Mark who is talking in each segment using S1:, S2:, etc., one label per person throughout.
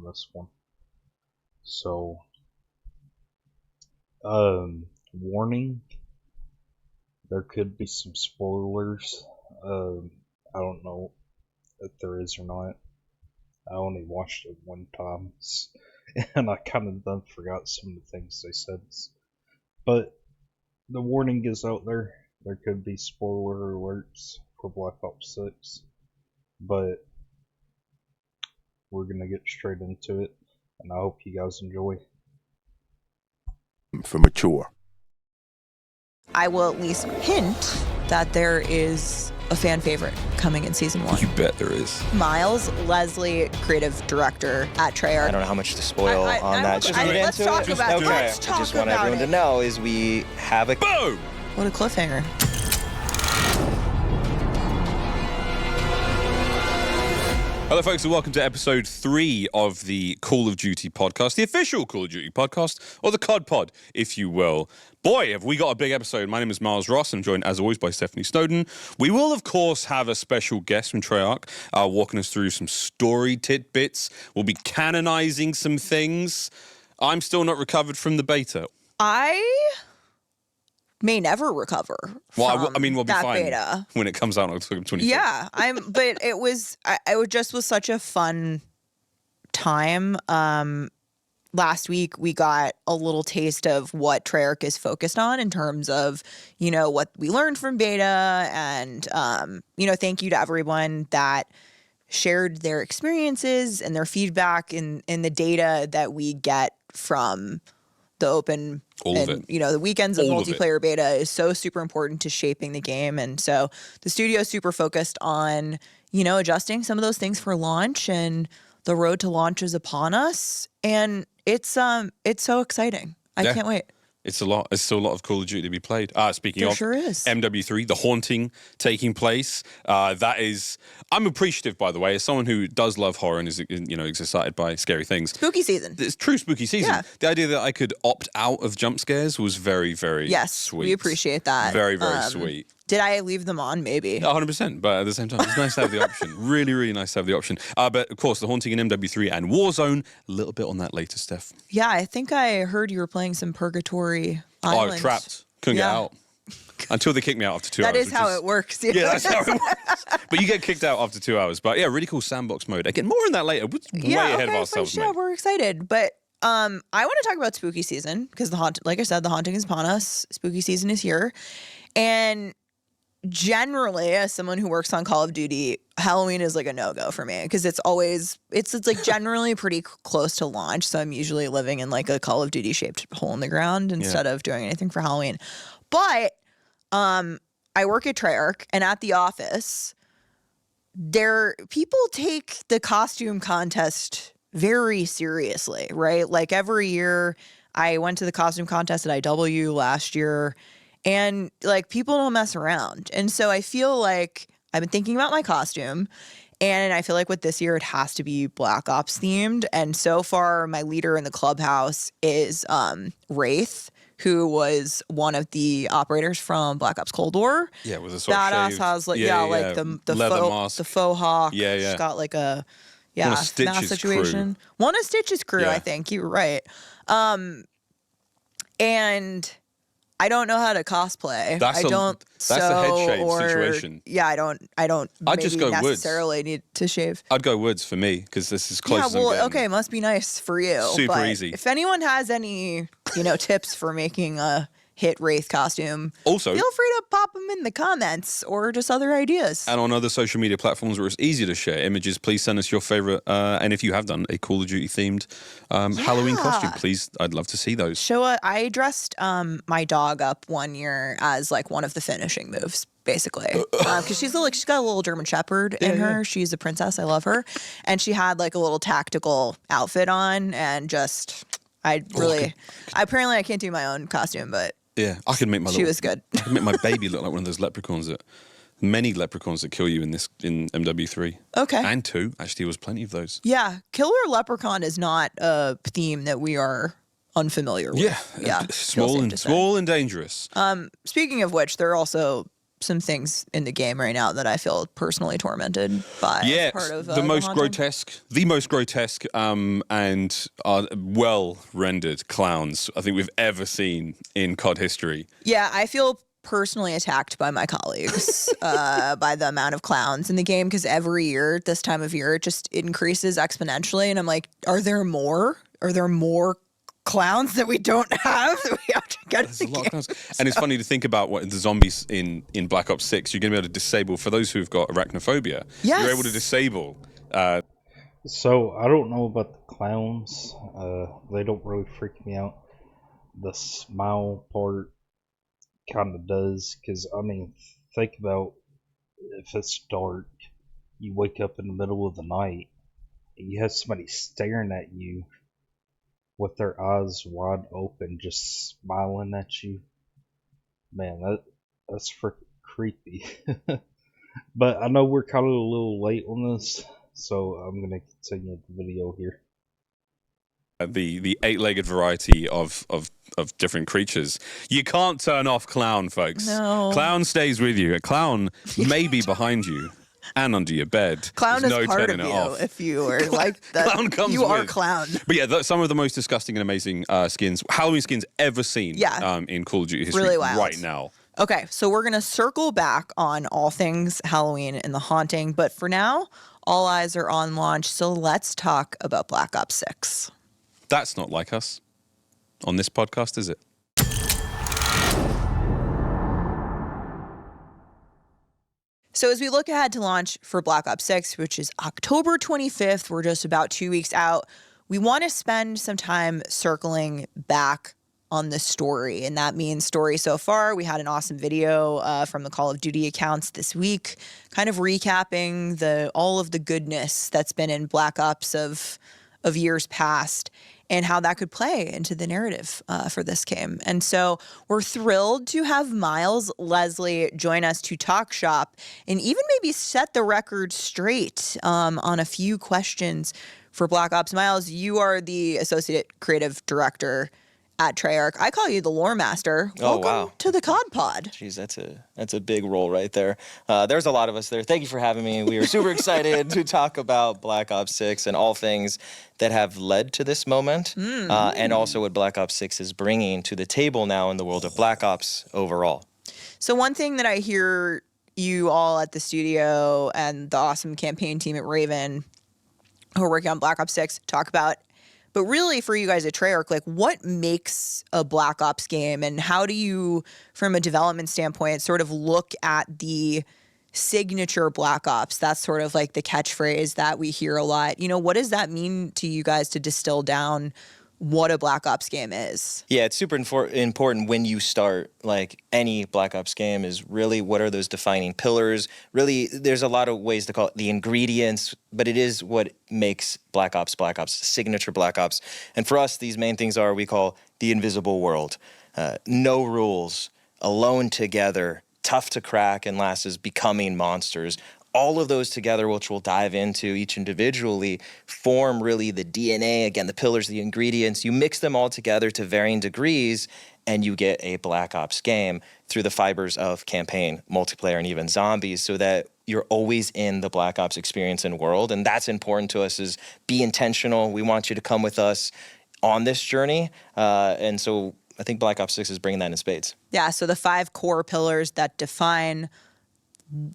S1: this one. So, warning, there could be some spoilers. I don't know if there is or not. I only watched it one time, and I kind of done forgot some of the things they said. But the warning is out there. There could be spoiler alerts for Black Ops 6, but we're gonna get straight into it, and I hope you guys enjoy.
S2: For mature.
S3: I will at least hint that there is a fan favorite coming in season 1.
S2: You bet there is.
S3: Miles Leslie, creative director at Treyarch.
S4: I don't know how much to spoil on that.
S3: Let's talk about it.
S4: I just want everyone to know is we have a
S2: boom.
S3: What a cliffhanger.
S2: Hello, folks, and welcome to episode 3 of the Call of Duty podcast, the official Call of Duty podcast, or the COD pod, if you will. Boy, have we got a big episode. My name is Miles Ross. I'm joined, as always, by Stephanie Snowden. We will, of course, have a special guest from Treyarch walking us through some story tidbits. We'll be canonizing some things. I'm still not recovered from the beta.
S3: I may never recover
S2: Well, I mean, we'll be
S3: that
S2: fine
S3: beta
S2: when it comes out on October 25th.
S3: Yeah, but it was just was such a fun time. Last week we got a little taste of what Treyarch is focused on in terms of, you know, what we learned from beta, and you know, thank you to everyone that shared their experiences and their feedback in the data that we get from the open.
S2: All
S3: and,
S2: of it.
S3: You know, the weekends of
S2: All of
S3: multiplayer beta is so super important to shaping the game. And so the studio is super focused on, you know, adjusting some of those things for launch, and the road to launch is upon us. And it's so exciting. I can't wait.
S2: It's a lot. It's still a lot of Call of Duty to be played. Speaking
S3: There
S2: of,
S3: sure is.
S2: MW3, The Haunting taking place. That is, I'm appreciative, by the way, as someone who does love horror and is, you know, excited by scary things.
S3: Spooky season.
S2: It's true spooky season.
S3: Yeah.
S2: The idea that I could opt out of jump scares was very, very sweet.
S3: We appreciate that.
S2: Very, very sweet.
S3: Did I leave them on? Maybe.
S2: 100%, but at the same time, it's nice to have the option. Really, really nice to have the option. But of course, The Haunting in MW3 and Warzone, a little bit on that later, Steph.
S3: Yeah, I think I heard you were playing some Purgatory Island.
S2: Oh, trapped. Couldn't get out. Until they kicked me out after 2 hours.
S3: That is how it works.
S2: Yeah, that's how it works. But you get kicked out after 2 hours. But yeah, really cool sandbox mode. Again, more on that later. We're way ahead of ourselves, mate.
S3: We're excited. But I want to talk about spooky season because like I said, the haunting is upon us. Spooky season is here. And generally, as someone who works on Call of Duty, Halloween is like a no-go for me because it's like generally pretty close to launch. So I'm usually living in like a Call of Duty shaped hole in the ground instead of doing anything for Halloween. But I work at Treyarch, and at the office, people take the costume contest very seriously, right? Like every year, I went to the costume contest at IW last year, and like people don't mess around. And so I feel like I've been thinking about my costume, and I feel like with this year, it has to be Black Ops themed. And so far, my leader in the clubhouse is Wraith, who was one of the operators from Black Ops Cold War.
S2: Yeah, with a sort
S3: Badass
S2: of shaved.
S3: has like the
S2: leather
S3: faux,
S2: mask.
S3: the faux hawk.
S2: Yeah, yeah.
S3: She's got like a
S2: One of Stitch's
S3: mask situation.
S2: crew.
S3: One of Stitch's crew,
S2: Yeah.
S3: I think. You're right. And I don't know how to cosplay.
S2: That's a head shave situation.
S3: Yeah, I don't
S2: I'd just go woods.
S3: necessarily need to shave.
S2: I'd go woods for me because this is close as I'm getting.
S3: Okay, must be nice for you.
S2: Super
S3: but
S2: easy.
S3: If anyone has any, tips for making a hit Wraith costume,
S2: Also,
S3: feel free to pop them in the comments or just other ideas.
S2: and on other social media platforms where it's easy to share images, please send us your favorite, and if you have done a Call of Duty themed Halloween costume, please, I'd love to see those.
S3: I dressed my dog up one year as like one of the finishing moves, basically, because she's got a little German Shepherd in her. She's a princess. I love her, and she had like a little tactical outfit on, and apparently I can't do my own costume, but
S2: Yeah, I could make my.
S3: She was good.
S2: I could make my baby look like one of those leprechauns many leprechauns that kill you in MW3.
S3: Okay.
S2: And 2, actually, there was plenty of those.
S3: Yeah, Killer Leprechaun is not a theme that we are unfamiliar with.
S2: Yeah,
S3: Yeah.
S2: small and dangerous.
S3: Speaking of which, there are also some things in the game right now that I feel personally tormented by.
S2: Yeah,
S3: as part of,
S2: the most
S3: haunting.
S2: grotesque, and well rendered clowns I think we've ever seen in COD history.
S3: Yeah, I feel personally attacked by my colleagues by the amount of clowns in the game, because every year, this time of year, it just increases exponentially. And I'm like, are there more? Are there more clowns that we don't have that we have to get
S2: There's
S3: in
S2: a
S3: the
S2: lot
S3: game?
S2: of clowns. And it's funny to think about what the zombies in Black Ops 6, you're going to be able to disable, for those who've got arachnophobia,
S3: Yes.
S2: you're able to disable.
S1: So I don't know about the clowns. They don't really freak me out. The smile part kind of does, because I mean, think about if it's dark, you wake up in the middle of the night, and you have somebody staring at you with their eyes wide open, just smiling at you. Man, that's freaking creepy. But I know we're kind of a little late on this, so I'm gonna continue the video here.
S2: The eight-legged variety of different creatures. You can't turn off clown, folks.
S3: No.
S2: Clown stays with you. A clown may be behind you and under your bed.
S3: Clown
S2: There's
S3: is
S2: no
S3: part of
S2: turning it
S3: you
S2: off.
S3: if you are like that.
S2: Clown comes
S3: you are
S2: with.
S3: clown.
S2: But yeah, some of the most disgusting and amazing Halloween skins ever seen in Call of Duty history
S3: Really wild.
S2: right now.
S3: Okay, so we're going to circle back on all things Halloween and the haunting, but for now, all eyes are on launch, so let's talk about Black Ops 6.
S2: That's not like us on this podcast, is it?
S3: So as we look ahead to launch for Black Ops 6, which is October 25th, we're just about 2 weeks out, we want to spend some time circling back on the story. And that means story so far. We had an awesome video from the Call of Duty accounts this week, kind of recapping all of the goodness that's been in Black Ops of years past, and how that could play into the narrative for this game. And so we're thrilled to have Miles Leslie join us to talk shop and even maybe set the record straight on a few questions for Black Ops. Miles, you are the Associate Creative Director at Treyarch. I call you the lore master. Welcome to the COD pod.
S4: Jeez, that's a big role right there. There's a lot of us there. Thank you for having me. We are super excited to talk about Black Ops 6 and all things that have led to this moment, and also what Black Ops 6 is bringing to the table now in the world of Black Ops overall.
S3: So one thing that I hear you all at the studio and the awesome campaign team at Raven who are working on Black Ops 6 talk about, but really for you guys at Treyarch, like what makes a Black Ops game, and how do you, from a development standpoint, sort of look at the signature Black Ops? That's sort of like the catchphrase that we hear a lot. You know, what does that mean to you guys to distill down what a Black Ops game is?
S4: Yeah, it's super important when you start, like any Black Ops game, is really what are those defining pillars. Really, there's a lot of ways to call it the ingredients, but it is what makes Black Ops, signature Black Ops. And for us, these main things are, we call the invisible world, no rules, alone together, tough to crack, and last is becoming monsters. All of those together, which we'll dive into each individually, form really the DNA, again, the pillars, the ingredients. You mix them all together to varying degrees, and you get a Black Ops game through the fibers of campaign, multiplayer, and even zombies, so that you're always in the Black Ops experience and world. And that's important to us, is be intentional. We want you to come with us on this journey. And so I think Black Ops 6 is bringing that in spades.
S3: Yeah, so the 5 core pillars that define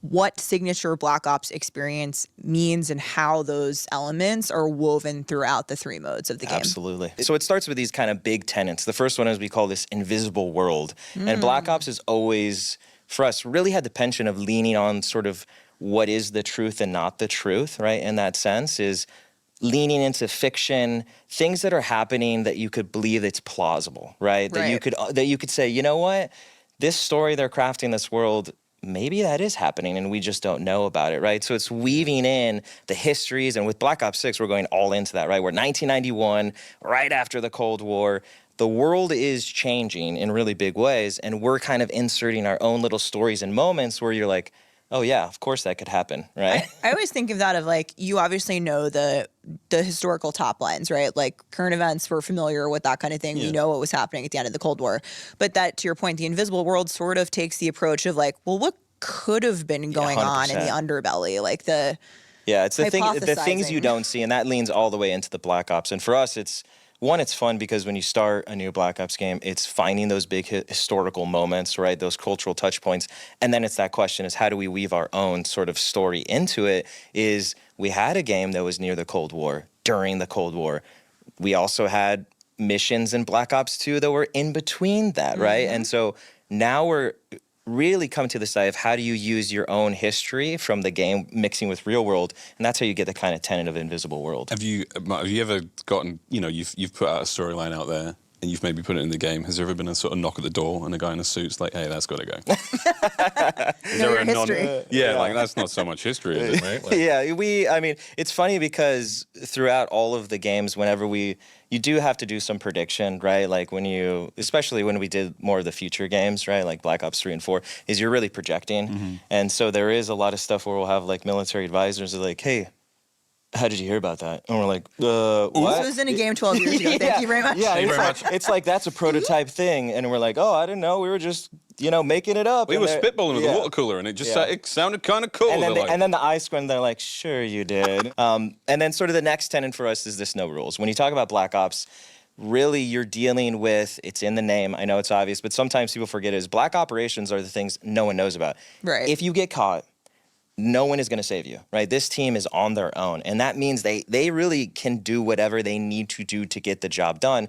S3: what signature Black Ops experience means and how those elements are woven throughout the 3 modes of the game.
S4: Absolutely. So it starts with these kind of big tenets. The first one is, we call this invisible world. And Black Ops has always, for us, really had the penchant of leaning on sort of what is the truth and not the truth, right? In that sense, is leaning into fiction, things that are happening that you could believe it's plausible, right? That you could say, you know what? This story they're crafting, this world, maybe that is happening and we just don't know about it, right? So it's weaving in the histories, and with Black Ops 6, we're going all into that, right? We're 1991, right after the Cold War. The world is changing in really big ways, and we're kind of inserting our own little stories and moments where you're like, oh yeah, of course that could happen, right?
S3: I always think of that of like, you obviously know the historical top lines, right? Like current events, we're familiar with that kind of thing. Yeah. We know what was happening at the end of the Cold War. But that, to your point, the invisible world sort of takes the approach of like, well, could have been going on in the
S4: 100%.
S3: underbelly, like the
S4: Yeah, it's the things you
S3: hypothesizing.
S4: don't see, and that leans all the way into the Black Ops. And for us, it's fun because when you start a new Black Ops game, it's finding those big historical moments, right? Those cultural touch points, and then it's that question: is how do we weave our own sort of story into it? Is we had a game that was near the Cold War, during the Cold War. We also had missions in Black Ops 2 that were in between that, right? And so now we're really come to the side of how do you use your own history from the game mixing with real world, and that's how you get the kind of tenet of invisible world.
S2: Have you ever gotten, you've put out a storyline out there and you've maybe put it in the game. Has there ever been a sort of knock at the door and a guy in a suit's like, hey, that's got to go? Is
S3: Know
S2: there
S3: your
S2: a
S3: history.
S2: Yeah, like that's not so much history, is it, mate? Like,
S4: Yeah, I mean, it's funny because throughout all of the games, whenever you do have to do some prediction, right? Like especially when we did more of the future games, right? Like Black Ops 3 and 4, is you're really projecting. And so there is a lot of stuff where we'll have like military advisors that are like, hey, how did you hear about that? And we're like, what?
S3: This was in a game 12 years ago. Thank you very much.
S4: Yeah,
S2: Thank you
S4: it's
S2: very
S4: like,
S2: much.
S4: it's like that's a prototype thing. And we're like, oh, I didn't know. We were just, making it up.
S2: we
S4: And
S2: were
S4: they're-
S2: spitballing with
S4: yeah.
S2: a water cooler and it just
S4: Yeah.
S2: it sounded kind of cool.
S4: And then,
S2: They're like,
S4: and then the eye squint, they're like, sure you did. And then sort of the next tenet for us is this no rules. When you talk about Black Ops, really you're dealing with, it's in the name, I know it's obvious, but sometimes people forget is Black operations are the things no one knows about.
S3: Right.
S4: If you get caught, no one is going to save you, right? This team is on their own. And that means they really can do whatever they need to do to get the job done.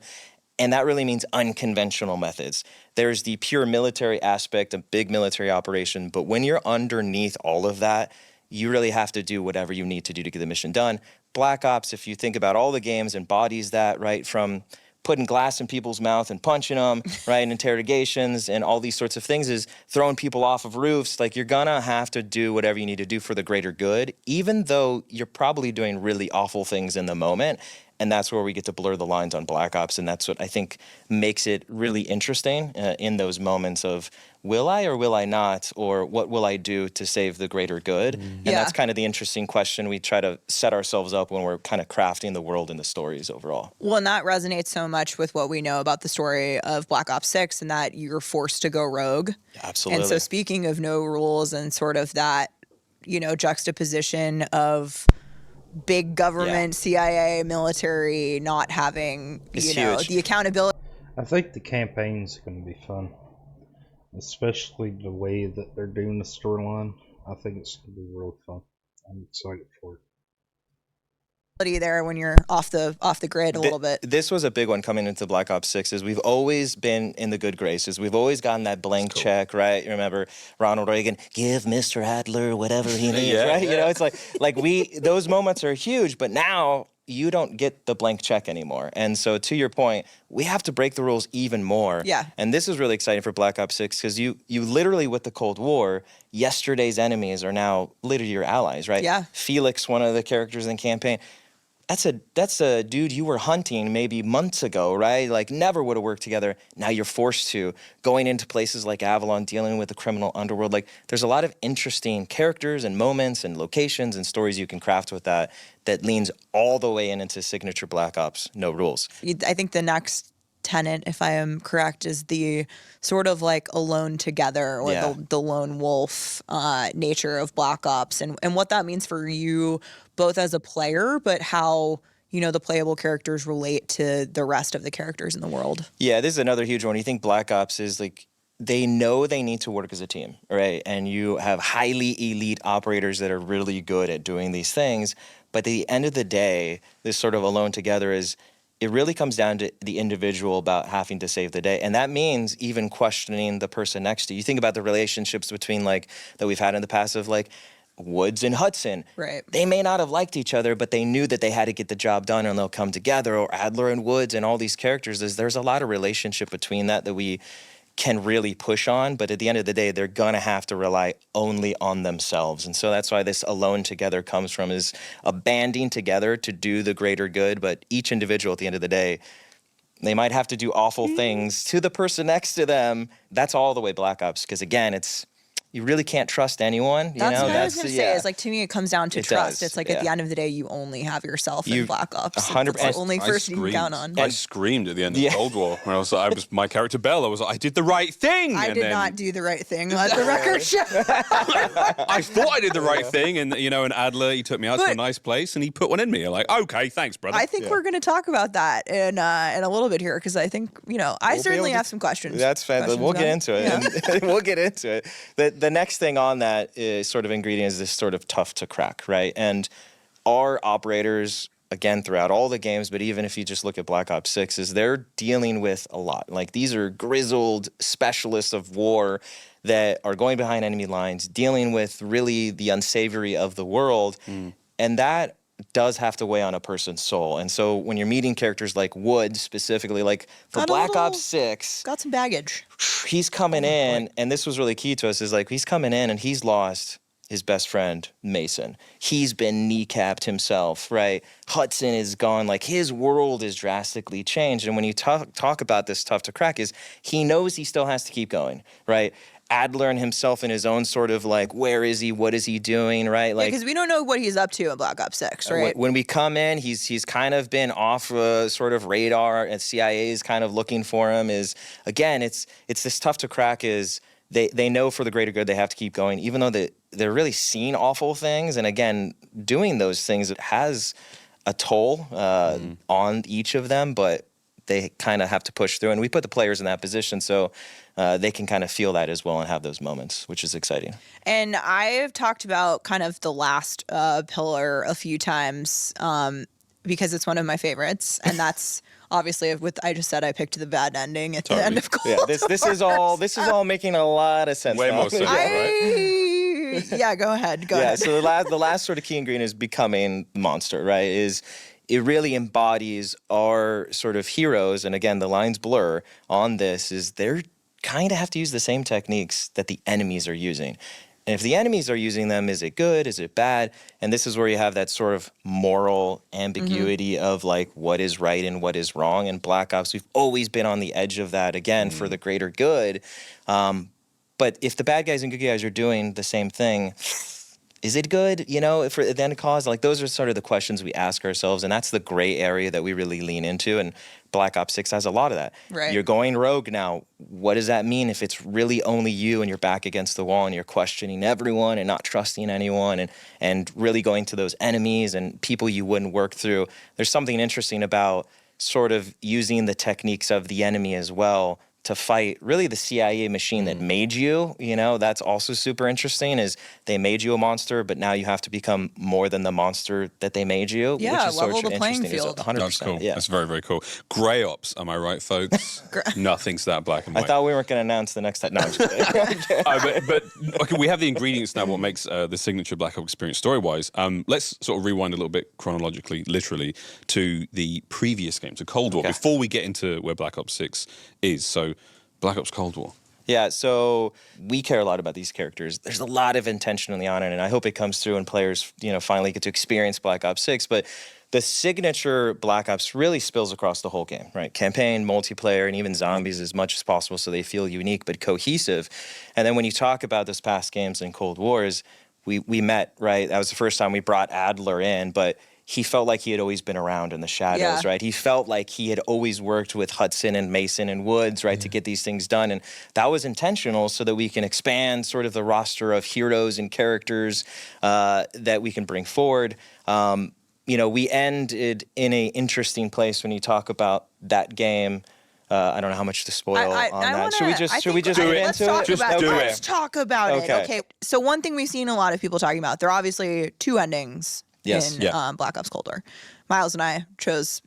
S4: And that really means unconventional methods. There's the pure military aspect, a big military operation. But when you're underneath all of that, you really have to do whatever you need to do to get the mission done. Black Ops, if you think about all the games, embodies that, right? From putting glass in people's mouth and punching them, right? And interrogations and all these sorts of things, is throwing people off of roofs. Like, you're gonna have to do whatever you need to do for the greater good, even though you're probably doing really awful things in the moment. And that's where we get to blur the lines on Black Ops. And that's what I think makes it really interesting in those moments of, will I or will I not? Or what will I do to save the greater good? And that's kind of the interesting question we try to set ourselves up when we're kind of crafting the world and the stories overall.
S3: Well, and that resonates so much with what we know about the story of Black Ops 6 and that you're forced to go rogue.
S4: Absolutely.
S3: And so speaking of no rules and sort of that, juxtaposition of big government, CIA, military not having,
S4: It's huge.
S3: the accountability.
S1: I think the campaign's going to be fun, especially the way that they're doing the storyline. I think it's going to be real fun. I'm excited for it.
S3: There when you're off the grid a little bit.
S4: This was a big one coming into Black Ops 6 is we've always been in the good graces. We've always gotten that blank check, right? You remember Ronald Reagan, give Mr. Adler whatever he needs, right?
S2: Yeah.
S4: It's like those moments are huge, but now you don't get the blank check anymore. And so to your point, we have to break the rules even more.
S3: Yeah.
S4: And this is really exciting for Black Ops 6 because you literally, with the Cold War, yesterday's enemies are now literally your allies, right?
S3: Yeah.
S4: Felix, one of the characters in the campaign, that's a dude you were hunting maybe months ago, right? Like, never would have worked together. Now you're forced to. Going into places like Avalon, dealing with the criminal underworld. Like, there's a lot of interesting characters and moments and locations and stories you can craft with that leans all the way into signature Black Ops, no rules.
S3: I think the next tenet, if I am correct, is the sort of like alone together or the lone wolf nature of Black Ops and what that means for you both as a player, but how, the playable characters relate to the rest of the characters in the world.
S4: Yeah, this is another huge one. You think Black Ops is like, they know they need to work as a team, right? And you have highly elite operators that are really good at doing these things. But at the end of the day, this sort of alone together is, it really comes down to the individual about having to save the day. And that means even questioning the person next to you. You think about the relationships between that we've had in the past of Woods and Hudson.
S3: Right.
S4: They may not have liked each other, but they knew that they had to get the job done and they'll come together. Or Adler and Woods and all these characters. There's a lot of relationship between that we can really push on, but at the end of the day, they're gonna have to rely only on themselves. And so that's why this alone together comes from, is a banding together to do the greater good, but each individual at the end of the day, they might have to do awful things to the person next to them. That's all the way Black Ops, because again, it's you really can't trust anyone.
S3: That's
S4: you know,
S3: what I was gonna say.
S4: yeah.
S3: Is like, to me, it comes down to
S4: It
S3: trust.
S4: does,
S3: It's like at the
S4: yeah.
S3: end of the day, you only have yourself
S4: You-
S3: in Black Ops. It's
S4: 100%.
S3: the only person you can count on.
S2: I screamed at the end of
S4: Yeah.
S2: Cold War when I was my character Bell. I was like, I did the right thing.
S3: I
S2: and
S3: did
S2: then
S3: not do the right thing. Let the record show.
S2: I thought I did the right thing, and and Adler, he took me out to a
S3: But-
S2: nice place, and he put one in me. I'm like, okay, thanks, brother.
S3: I think we're going to talk about that in a little bit here because I think I
S4: be
S3: certainly
S4: able to-
S3: have some questions.
S4: That's fine. We'll get into it.
S3: Yeah.
S4: And we'll get into it. The next thing on that is sort of ingredient is this sort of tough to crack, right? And our operators, again, throughout all the games, but even if you just look at Black Ops 6, is they're dealing with a lot. Like, these are grizzled specialists of war that are going behind enemy lines, dealing with really the unsavory of the world. And that does have to weigh on a person's soul. And so when you're meeting characters like Wood specifically, like for
S3: Got a
S4: Black
S3: little-
S4: Ops 6,
S3: Got some baggage.
S4: he's coming in, and this was really key to us, is like he's coming in and he's lost his best friend, Mason. He's been kneecapped himself, right? Hudson is gone. Like, his world is drastically changed. And when you talk about this tough to crack, is he knows he still has to keep going, right? Adler and himself in his own sort of like, where is he? What is he doing, right? Like,
S3: Because we don't know what he's up to in Black Ops 6, right?
S4: when we come in, he's kind of been off sort of radar, and CIA is kind of looking for him. Is again, it's this tough to crack. Is they know for the greater good they have to keep going, even though they're really seeing awful things, and again, doing those things, it has a toll on each of them, but they kind of have to push through, and we put the players in that position so they can kind of feel that as well and have those moments, which is exciting.
S3: And I've talked about kind of the last pillar a few times because it's one of my favorites, and that's obviously I just said I picked the bad ending at the end of Cold
S4: Yeah, this is all making a lot of sense.
S2: Way
S4: now.
S2: more sense.
S3: Yeah, go ahead. Go
S4: Yeah,
S3: ahead.
S4: so the last sort of key ingredient is becoming the monster, right? Is it really embodies our sort of heroes, and again, the lines blur on this, is they're kind of have to use the same techniques that the enemies are using. And if the enemies are using them, is it good? Is it bad? And this is where you have that sort of moral ambiguity of like what is right and what is wrong. And Black Ops, we've always been on the edge of that, again, for the greater good. But if the bad guys and good guys are doing the same thing, is it good? For the end of cause, like those are sort of the questions we ask ourselves, and that's the gray area that we really lean into. And Black Ops 6 has a lot of that.
S3: Right.
S4: You're going rogue now. What does that mean if it's really only you and you're back against the wall and you're questioning everyone and not trusting anyone and really going to those enemies and people you wouldn't work through? There's something interesting about sort of using the techniques of the enemy as well to fight really the CIA machine that made you. That's also super interesting, is they made you a monster, but now you have to become more than the monster that they made you.
S3: Yeah,
S4: which is
S3: level
S4: sort of
S3: the playing
S4: interesting.
S3: field.
S4: 100%.
S2: That's cool.
S4: Yeah.
S2: That's very, very cool. Grey Ops, am I right, folks? Nothing's that black and
S4: I
S2: white.
S4: thought we weren't going to announce the next time. No, I'm just kidding.
S2: But okay, we have the ingredients now. What makes the signature Black Ops experience story-wise? Let's sort of rewind a little bit chronologically, literally, to the previous game, to Cold War, before we get into where Black Ops 6 is. So, Black Ops Cold War.
S4: Yeah, so we care a lot about these characters. There's a lot of intentionally on it, and I hope it comes through and players, finally get to experience Black Ops 6. But the signature Black Ops really spills across the whole game, right? Campaign, multiplayer, and even zombies as much as possible so they feel unique but cohesive. And then when you talk about those past games in Cold Wars, we met, right? That was the first time we brought Adler in, but he felt like he had always been around in the shadows, right? He felt like he had always worked with Hudson and Mason and Woods, right, to get these things done. And that was intentional so that we can expand sort of the roster of heroes and characters that we can bring forward. We ended in an interesting place when you talk about that game. I don't know how much to spoil on that. Should we just get into it?
S3: Let's talk about it. Okay. So one thing we've seen a lot of people talking about, there are obviously two endings in Black Ops Cold War. Miles and I chose,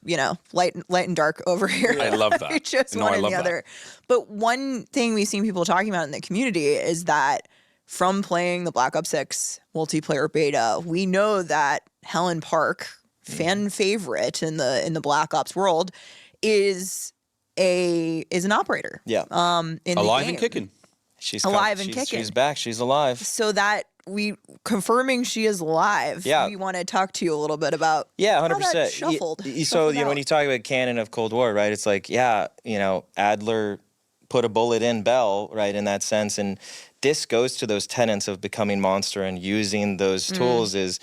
S3: light and dark over here.
S2: I love that.
S3: We chose one and the other. But one thing we've seen people talking about in the community is that from playing the Black Ops 6 multiplayer beta, we know that Helen Park, fan favorite in the Black Ops world, is an operator.
S4: Yeah.
S3: In
S2: Alive
S3: the game.
S2: and kicking.
S4: She's
S3: alive and kicking.
S4: She's back. She's alive.
S3: So that we confirming she is alive.
S4: Yeah.
S3: We want to talk to you a little bit about
S4: 100%.
S3: how that shuffled.
S4: So when you talk about canon of Cold War, right? It's like, Adler put a bullet in Bell, right, in that sense. And this goes to those tenets of becoming monster and using those tools is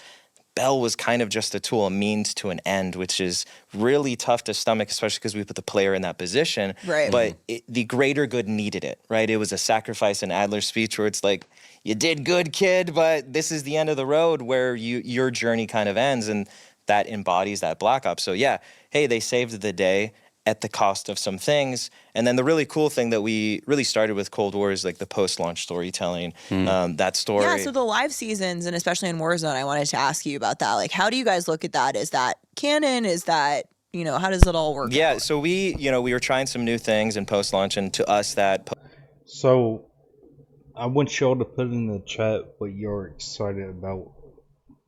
S4: Bell was kind of just a tool, a means to an end, which is really tough to stomach, especially because we put the player in that position.
S3: Right.
S4: But the greater good needed it, right? It was a sacrifice in Adler's speech where it's like, you did good, kid, but this is the end of the road where your journey kind of ends. And that embodies that Black Ops. So yeah, hey, they saved the day at the cost of some things. And then the really cool thing that we really started with Cold War is like the post-launch storytelling. That story.
S3: Yeah, so the live seasons, and especially in Warzone, I wanted to ask you about that. Like, how do you guys look at that? Is that canon? Is that, how does it all work
S4: Yeah,
S3: out?
S4: so we were trying some new things in post-launch, and to us that
S1: So I want y'all to put in the chat what you're excited about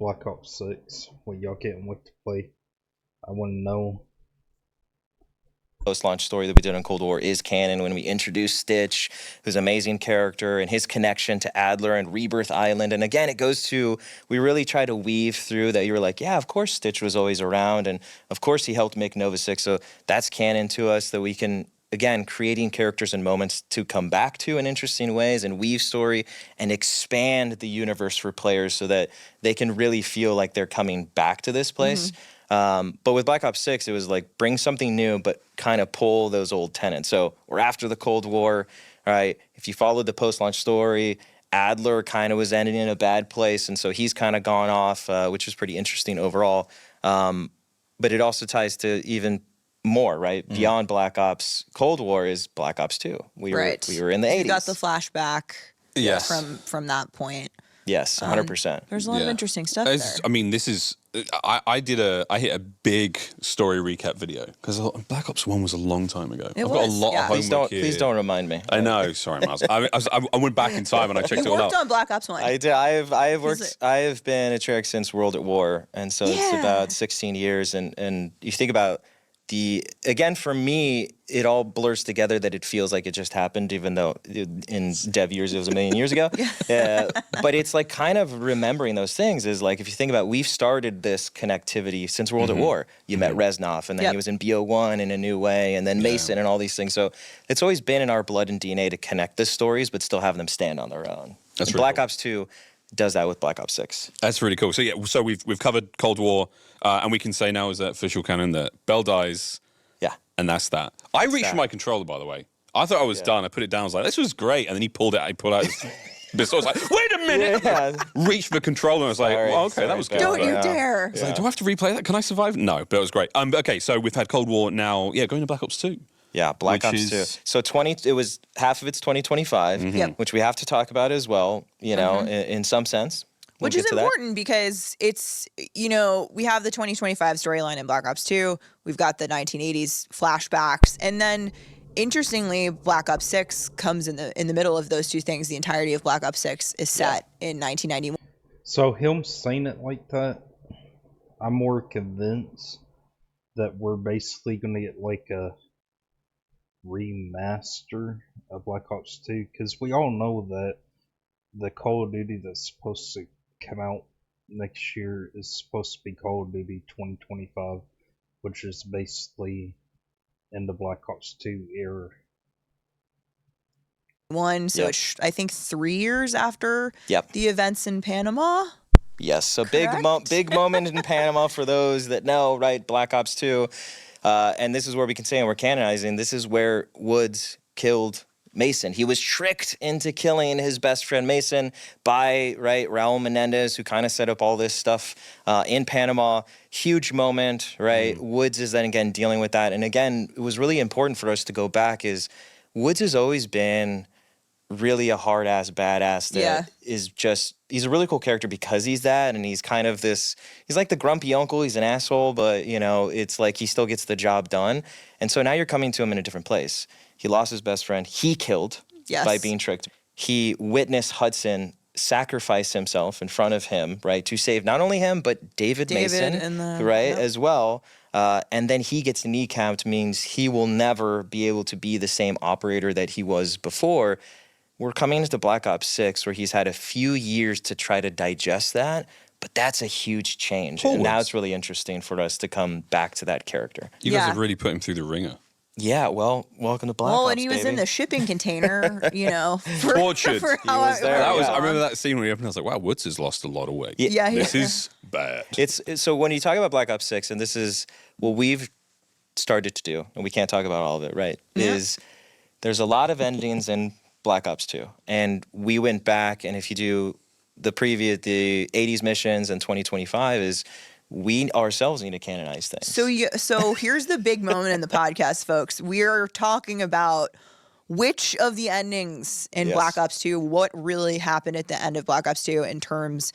S1: Black Ops 6, what y'all getting with to play. I want to know.
S4: post-launch story that we did on Cold War is canon when we introduced Stitch, who's an amazing character, and his connection to Adler and Rebirth Island. And again, it goes to, we really try to weave through that. You were like, yeah, of course Stitch was always around, and of course he helped make Nova 6. So that's canon to us, that we can, again, creating characters and moments to come back to in interesting ways and weave story and expand the universe for players so that they can really feel like they're coming back to this place. But with Black Ops 6, it was like bring something new, but kind of pull those old tenets. So we're after the Cold War, right? If you followed the post-launch story, Adler kind of was ending in a bad place, and so he's kind of gone off, which is pretty interesting overall. But it also ties to even more, right? Beyond Black Ops, Cold War is Black Ops 2. We were in the 80s.
S3: You got the flashback
S2: Yes.
S3: from that point.
S4: Yes, 100%.
S3: There's a lot of interesting stuff there.
S2: I mean, this is. I hit a big story recap video because Black Ops 1 was a long time ago. I've got a lot of homework here.
S4: Please don't remind me.
S2: I know. Sorry, Miles. I went back in time and I checked it
S3: You
S2: all
S3: worked
S2: out.
S3: on Black Ops 1.
S4: I did. I have worked. I have been a Treyarch since World at War, and so it's about 16 years. And you think about again, for me, it all blurs together that it feels like it just happened, even though in dev years it was a million years ago. But it's like kind of remembering those things is like, if you think about, we've started this connectivity since World at War. You met Reznov, and then he was in BO1 in a new way, and then Mason and all these things. So it's always been in our blood and DNA to connect the stories, but still have them stand on their own.
S2: That's
S4: and
S2: really
S4: Black
S2: cool.
S4: Ops 2 does that with Black Ops 6.
S2: That's really cool. So yeah, so we've covered Cold War, and we can say now is that official canon that Bell dies.
S4: Yeah.
S2: And that's that. I reached for my controller, by the way. I thought I was done. I put it down. I was like, this was great. And then he pulled out his pistol. I was like, wait a minute.
S4: Yeah.
S2: Reached for the controller. And I was like, well, okay, that was good.
S3: Don't you dare.
S2: I was like, do I have to replay that? Can I survive? No, but it was great. Okay, so we've had Cold War now. Yeah, going to Black Ops 2.
S4: Yeah, Black Ops 2. So it was half of it's 2025, which we have to talk about as well, in some sense.
S3: Which is important because it's, we have the 2025 storyline in Black Ops 2. We've got the 1980s flashbacks. And then, interestingly, Black Ops 6 comes in the middle of those two things. The entirety of Black Ops 6 is set in 1991.
S1: So him saying it like that, I'm more convinced that we're basically going to get like a remaster of Black Ops 2. Because we all know that the Call of Duty that's supposed to come out next year is supposed to be Call of Duty 2025, which is basically in the Black Ops 2 era.
S3: So it's, I think 3 years after
S4: Yep.
S3: the events in Panama.
S4: Yes, so
S3: Correct?
S4: big moment in Panama for those that know, right? Black Ops 2. And this is where we can say, and we're canonizing, this is where Woods killed Mason. He was tricked into killing his best friend Mason by, Raul Menendez, who kind of set up all this stuff in Panama. Huge moment, right? Woods is then again dealing with that. And again, it was really important for us to go back is Woods has always been really a hard-ass badass that is just, he's a really cool character because he's that, and he's kind of this, he's like the grumpy uncle, he's an asshole, but, it's like he still gets the job done. And so now you're coming to him in a different place. He lost his best friend. He killed by being tricked. He witnessed Hudson sacrifice himself in front of him, right, to save not only him, but David Mason, as well. And then he gets kneecapped, means he will never be able to be the same operator that he was before. We're coming into Black Ops 6 where he's had a few years to try to digest that, but that's a huge change. And now it's really interesting for us to come back to that character.
S2: You guys have really put him through the ringer.
S4: Yeah, well, welcome to Black
S3: Well,
S4: Ops,
S3: and he was
S4: baby.
S3: in the shipping container, for,
S2: Tortured.
S3: for
S2: He
S3: how
S4: was there,
S2: That was.
S4: yeah.
S2: I remember that scene when he opened. I was like, "Wow, Woods has lost a lot of weight.
S3: Yeah,
S2: This is bad."
S4: It's so when you talk about Black Ops 6, and this is what we've started to do, and we can't talk about all of it, right?
S3: Yeah.
S4: Is there's a lot of endings in Black Ops 2, and we went back, and if you do the 80s missions and 2025 is we ourselves need to canonize things.
S3: So here's the big moment in the podcast, folks. We're talking about which of the endings in
S4: Yes.
S3: Black Ops 2, what really happened at the end of Black Ops 2 in terms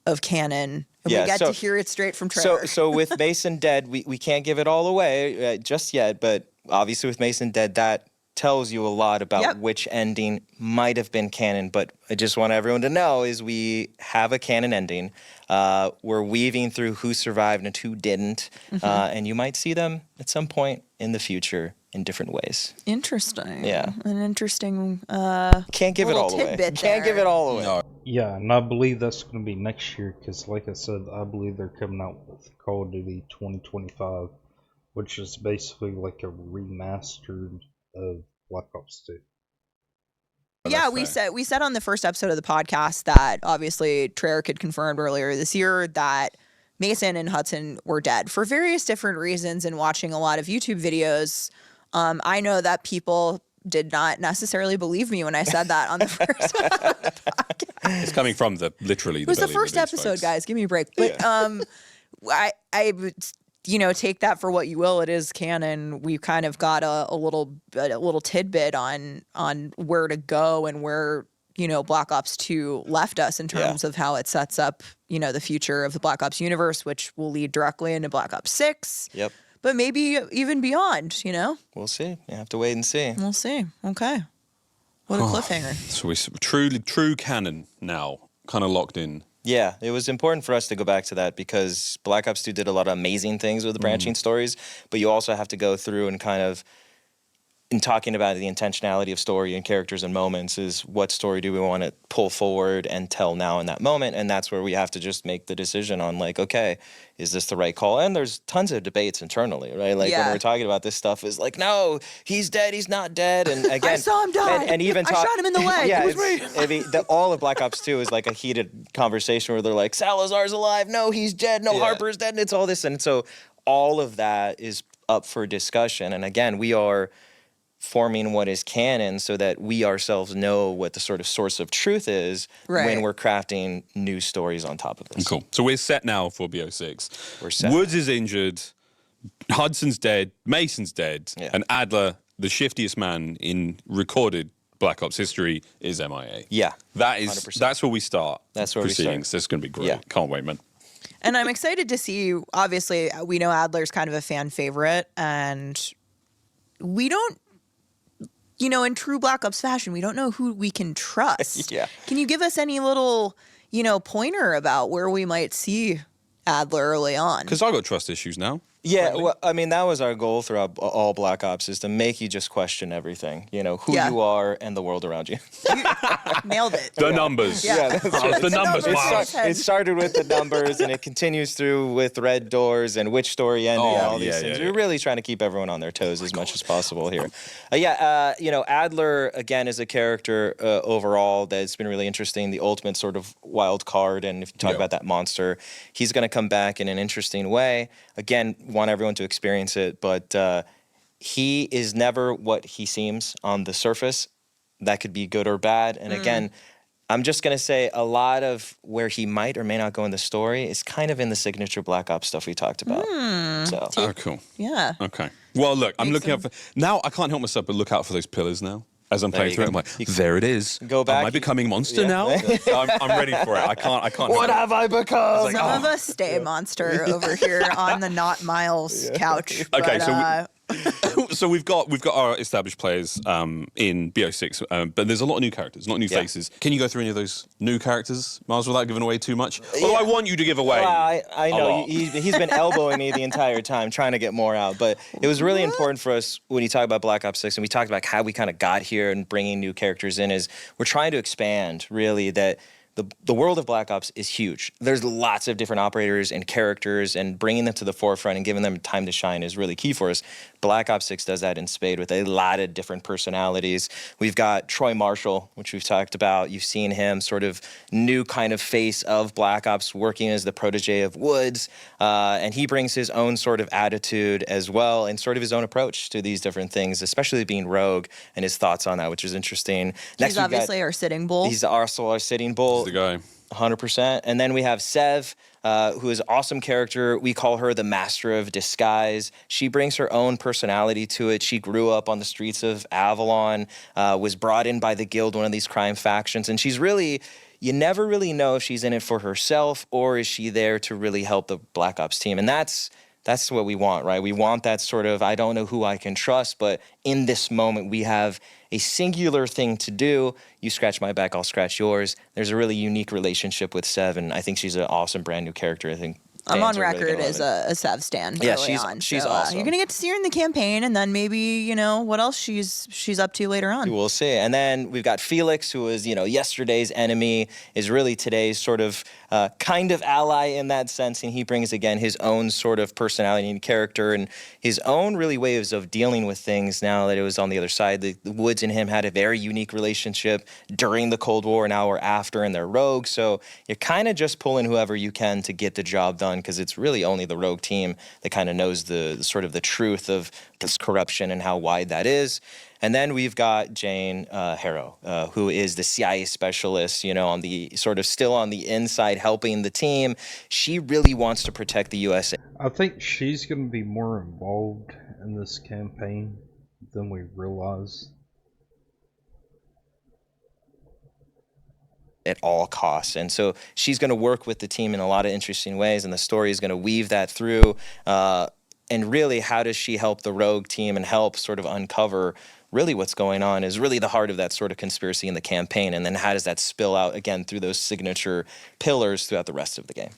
S3: of canon. And
S4: Yeah,
S3: we get
S4: so-
S3: to hear it straight from Trevor.
S4: So with Mason dead, we can't give it all away just yet, but obviously with Mason dead, that tells you a lot about
S3: Yep.
S4: which ending might have been canon. But I just want everyone to know is we have a canon ending. We're weaving through who survived and who didn't, and you might see them at some point in the future in different ways.
S3: Interesting.
S4: Yeah.
S3: An interesting
S4: Can't give it
S3: little
S4: all away.
S3: tidbit
S4: Can't give
S3: there.
S4: it all away.
S2: No.
S1: Yeah, and I believe that's going to be next year because, like I said, I believe they're coming out with Call of Duty 2025, which is basically like a remastered of Black Ops 2.
S3: Yeah,
S2: That's fair.
S3: we said on the first episode of the podcast that obviously Treyarch had confirmed earlier this year that Mason and Hudson were dead for various different reasons. And watching a lot of YouTube videos, I know that people did not necessarily believe me when I said that on the first podcast.
S2: It's coming from literally.
S3: It was the first episode, guys. Give me a break. But I would, take that for what you will. It is canon. We kind of got a little tidbit on where to go and where Black Ops 2 left us in terms of how it sets up the future of the Black Ops universe, which will lead directly into Black Ops 6.
S4: Yep.
S3: But maybe even beyond.
S4: We'll see. You have to wait and see.
S3: We'll see. Okay. What a cliffhanger.
S2: So we true canon now, kind of locked in.
S4: Yeah, it was important for us to go back to that because Black Ops 2 did a lot of amazing things with the branching stories, but you also have to go through and kind of, in talking about the intentionality of story and characters and moments, is what story do we want to pull forward and tell now in that moment? And that's where we have to just make the decision on like, okay, is this the right call? And there's tons of debates internally, right? Like when we're talking about this stuff is like, no, he's dead, he's not dead. And again,
S3: I saw him die.
S4: And even
S3: I shot him in the leg.
S4: Yeah,
S3: It was me.
S4: all of Black Ops 2 is like a heated conversation where they're like, Salazar's alive, no, he's dead, no, Harper's dead, and it's all this. And so all of that is up for discussion. And again, we are forming what is canon so that we ourselves know what the sort of source of truth is when we're crafting new stories on top of this.
S2: Cool. So we're set now for BO6.
S4: We're set.
S2: Woods is injured. Hudson's dead. Mason's dead.
S4: Yeah.
S2: And Adler, the shiftiest man in recorded Black Ops history, is MIA.
S4: Yeah.
S2: That's where we start.
S4: That's where we
S2: proceedings.
S4: start.
S2: This is going to be great.
S4: Yeah.
S2: Can't wait, man.
S3: And I'm excited to see, obviously, we know Adler's kind of a fan favorite, and we don't, in true Black Ops fashion, we don't know who we can trust.
S4: Yeah.
S3: Can you give us any little, pointer about where we might see Adler early on?
S2: Because I got trust issues now.
S4: Yeah, well, I mean, that was our goal throughout all Black Ops, is to make you just question everything, who you are and the world around you.
S3: You nailed it.
S2: The numbers.
S3: Yeah.
S4: that's
S2: Oh, the numbers.
S3: numbers.
S2: Wow.
S4: It started with the numbers, and it continues through with red doors and which story ended, and all these things. We're really trying to keep everyone on their toes as much as possible here. Adler, again, is a character overall that's been really interesting, the ultimate sort of wild card, and if you talk about that monster, he's going to come back in an interesting way. Again, want everyone to experience it, but he is never what he seems on the surface. That could be good or bad. And again, I'm just going to say a lot of where he might or may not go in the story is kind of in the signature Black Ops stuff we talked about. So
S2: Oh, cool.
S3: Yeah.
S2: Okay. Well, look, I'm looking out for... Now, I can't help myself but look out for those pillars now. As I'm playing
S4: you
S2: through it,
S4: go.
S2: I'm like, there it is.
S4: Go back.
S2: Am I becoming monster
S4: Yeah.
S2: now? I'm ready for it. I can't.
S4: what
S2: help
S4: have I become?
S3: Some of us stay monster over here on the not Miles couch.
S2: Okay,
S3: but,
S2: so we've got our established players in BO6, but there's a lot of new characters, a lot of new faces. Can you go through any of those new characters, Miles, without giving away too much? Although I want you to give away.
S4: Well, I
S2: a
S4: know
S2: lot.
S4: he's been elbowing me the entire time, trying to get more out. But it was really important for us when you talk about Black Ops 6, and we talked about how we kind of got here and bringing new characters in, is we're trying to expand, really, that the world of Black Ops is huge. There's lots of different operators and characters, and bringing them to the forefront and giving them time to shine is really key for us. Black Ops 6 does that in spade with a lot of different personalities. We've got Troy Marshall, which we've talked about. You've seen him sort of new kind of face of Black Ops, working as the protege of Woods, and he brings his own sort of attitude as well, and sort of his own approach to these different things, especially being Rogue, and his thoughts on that, which is interesting.
S3: He's obviously our sitting bull.
S4: He's also our sitting bull.
S2: He's the guy.
S4: 100%. And then we have Sev, who is an awesome character. We call her the master of disguise. She brings her own personality to it. She grew up on the streets of Avalon, was brought in by the guild, one of these crime factions. And she's really, you never really know if she's in it for herself or is she there to really help the Black Ops team. And that's what we want, right? We want that sort of, I don't know who I can trust, but in this moment we have a singular thing to do. You scratch my back, I'll scratch yours. There's a really unique relationship with Sev, and I think she's an awesome brand new character. I think
S3: I'm on
S4: fans are really
S3: record
S4: gonna
S3: as
S4: love it.
S3: a Sev stan.
S4: Yeah,
S3: early on.
S4: she's
S3: So,
S4: awesome.
S3: You're gonna get to see her in the campaign, and then maybe what else she's up to later on.
S4: We'll see. And then we've got Felix, who is, yesterday's enemy, is really today's sort of kind of ally in that sense. And he brings, again, his own sort of personality and character and his own really ways of dealing with things now that it was on the other side. The Woods and him had a very unique relationship during the Cold War, now or after, and they're rogue. So you're kind of just pulling whoever you can to get the job done, because it's really only the rogue team that kind of knows the sort of the truth of this corruption and how wide that is. And then we've got Jane Harrow, who is the CIA specialist, on the sort of still on the inside helping the team. She really wants to protect the USA.
S1: I think she's going to be more involved in this campaign than we realize.
S4: At all costs. And so she's going to work with the team in a lot of interesting ways, and the story is going to weave that through. And really, how does she help the rogue team and help sort of uncover really what's going on is really the heart of that sort of conspiracy in the campaign. And then how does that spill out, again, through those signature pillars throughout the rest of the game?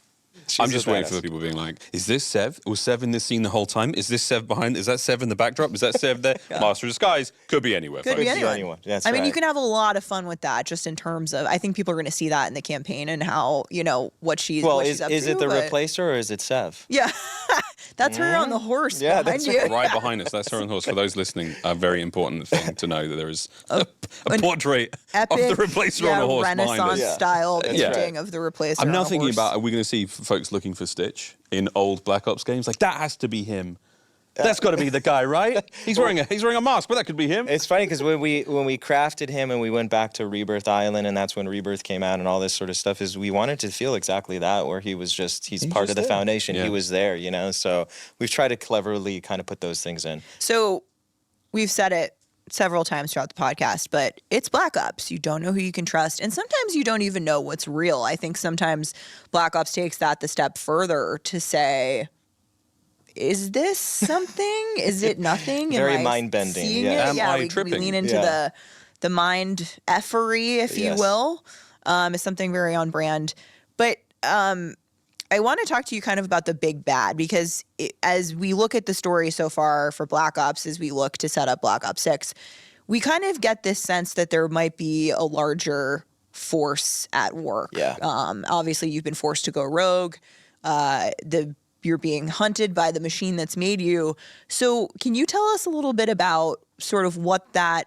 S2: I'm just waiting for the people being like, is this Sev? Was Sev in this scene the whole time? Is this Sev behind? Is that Sev in the backdrop? Is that Sev there?
S3: Yeah.
S2: Master of Disguise. Could be anywhere.
S3: Could
S2: folks.
S3: be anyone.
S4: That's
S3: I mean,
S4: right.
S3: you can have a lot of fun with that, just in terms of, I think people are going to see that in the campaign and how, what she's what she's up
S4: is
S3: to.
S4: it the
S3: but-
S4: replacer or is it Sev?
S3: Yeah. That's her on the horse
S4: Yeah,
S3: behind
S4: that's
S3: you.
S2: Right behind us. That's her on horse. For those listening, a very important thing to know that there is a
S3: an
S2: portrait
S3: Epic,
S2: of the replacer on a horse behind
S3: Renaissance
S2: us.
S4: Yeah.
S3: style
S4: That's
S3: painting of the replacer.
S2: I'm
S3: on
S2: now
S3: a
S2: thinking
S3: horse.
S2: about, are we going to see folks looking for Stitch in old Black Ops games? Like, that has to be him. That's got to be the guy, right? He's wearing a mask, but that could be him.
S4: It's funny because when we crafted him and we went back to Rebirth Island, and that's when Rebirth came out and all this sort of stuff, is we wanted to feel exactly that, where he's part of the
S2: there.
S4: foundation.
S2: Yeah.
S4: He was there, So we've tried to cleverly kind of put those things in.
S3: So we've said it several times throughout the podcast, but it's Black Ops. You don't know who you can trust. And sometimes you don't even know what's real. I think sometimes Black Ops takes that the step further to say, is this something? Is it nothing?
S4: Very
S3: Am I
S4: mind-bending,
S3: seeing
S4: yeah.
S3: it?
S2: Am I
S3: we
S2: tripping?
S3: lean into
S4: Yeah.
S3: the mind effery, if you
S4: Yes.
S3: will, is something very on brand. But I want to talk to you kind of about the big bad, because as we look at the story so far for Black Ops, as we look to set up Black Ops 6, we kind of get this sense that there might be a larger force at work.
S4: Yeah.
S3: Obviously, you've been forced to go rogue. You're being hunted by the machine that's made you. So can you tell us a little bit about sort of what that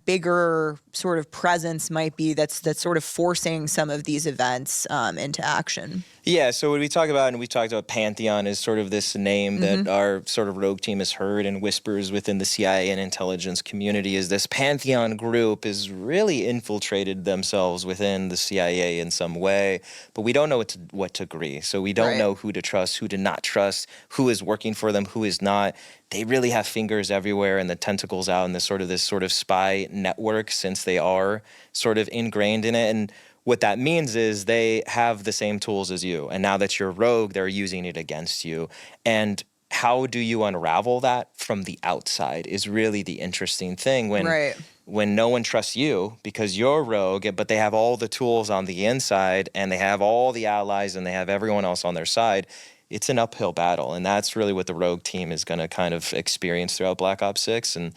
S3: bigger sort of presence might be that's sort of forcing some of these events into action?
S4: Yeah, so when we talk about, and we talked about Pantheon as sort of this name that our sort of rogue team has heard and whispers within the CIA and intelligence community, is this Pantheon group is really infiltrated themselves within the CIA in some way, but we don't know what degree. So we don't
S3: Right.
S4: know who to trust, who to not trust, who is working for them, who is not. They really have fingers everywhere and the tentacles out in this sort of spy network, since they are sort of ingrained in it. And what that means is they have the same tools as you. And now that you're rogue, they're using it against you. And how do you unravel that from the outside is really the interesting thing
S3: Right.
S4: when no one trusts you because you're rogue, but they have all the tools on the inside and they have all the allies and they have everyone else on their side. It's an uphill battle. And that's really what the rogue team is going to kind of experience throughout Black Ops 6. And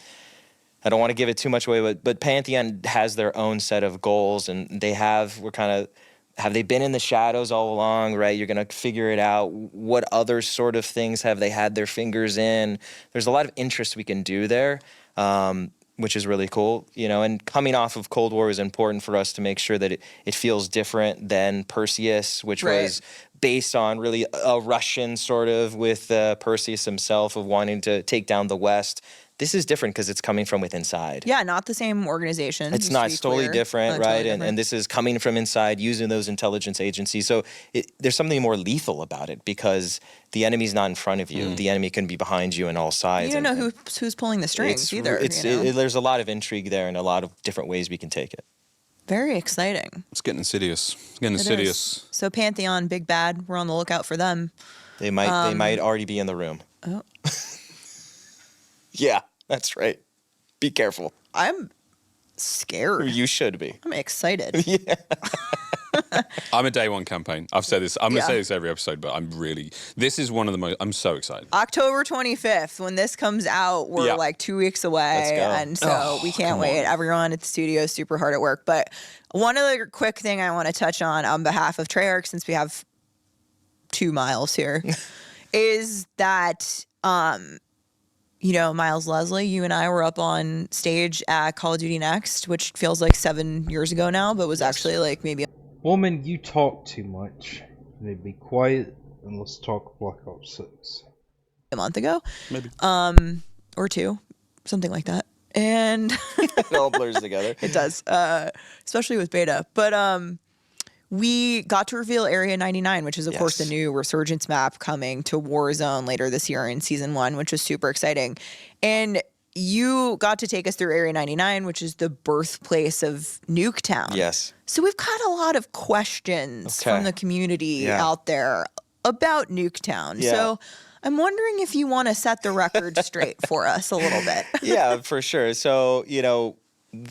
S4: I don't want to give it too much away, but Pantheon has their own set of goals, and we're kind of have they been in the shadows all along, right? You're going to figure it out. What other sort of things have they had their fingers in? There's a lot of interest we can do there, which is really cool, and coming off of Cold War is important for us to make sure that it feels different than Perseus, which was based on really a Russian sort of with Perseus himself of wanting to take down the West. This is different because it's coming from within inside.
S3: Yeah, not the same organization.
S4: It's not. It's totally different, right?
S3: Totally
S4: And this is coming from inside using those intelligence agencies. So there's something more lethal about it because the enemy's not in front of you. The enemy can be behind you on all sides.
S3: You don't know who's pulling the strings either.
S4: There's a lot of intrigue there and a lot of different ways we can take it.
S3: Very exciting.
S2: It's getting insidious. It's getting insidious.
S3: So Pantheon, big bad. We're on the lookout for them.
S4: They might already be in the room.
S3: Oh.
S4: Yeah, that's right. Be careful.
S3: I'm scared.
S4: You should be.
S3: I'm excited.
S4: Yeah.
S2: I'm a day one campaign. I've said this. I'm going to say this every episode, but this is one of the most, I'm so excited.
S3: October 25th, when this comes out, we're like 2 weeks away.
S4: Let's go.
S3: And so we can't wait. Everyone at the studio is super hard at work. But one other quick thing I want to touch on behalf of Treyarch, since we have 2 miles here, is that, Miles Leslie, you and I were up on stage at Call of Duty Next, which feels like 7 years ago now, but was actually like maybe...
S1: Woman, you talk too much. You need to be quiet and let's talk Black Ops 6.
S3: a month ago.
S2: Maybe.
S3: Or 2, something like that. And...
S4: It all blurs together.
S3: It does, especially with beta. But we got to reveal Area 99, which is, of course, the new Resurgence map coming to Warzone later this year in Season 1, which was super exciting. And you got to take us through Area 99, which is the birthplace of Nuketown.
S4: Yes.
S3: So we've got a lot of questions from the community out there about Nuketown.
S4: Yeah.
S3: So I'm wondering if you want to set the record straight for us a little bit.
S4: Yeah, for sure. So,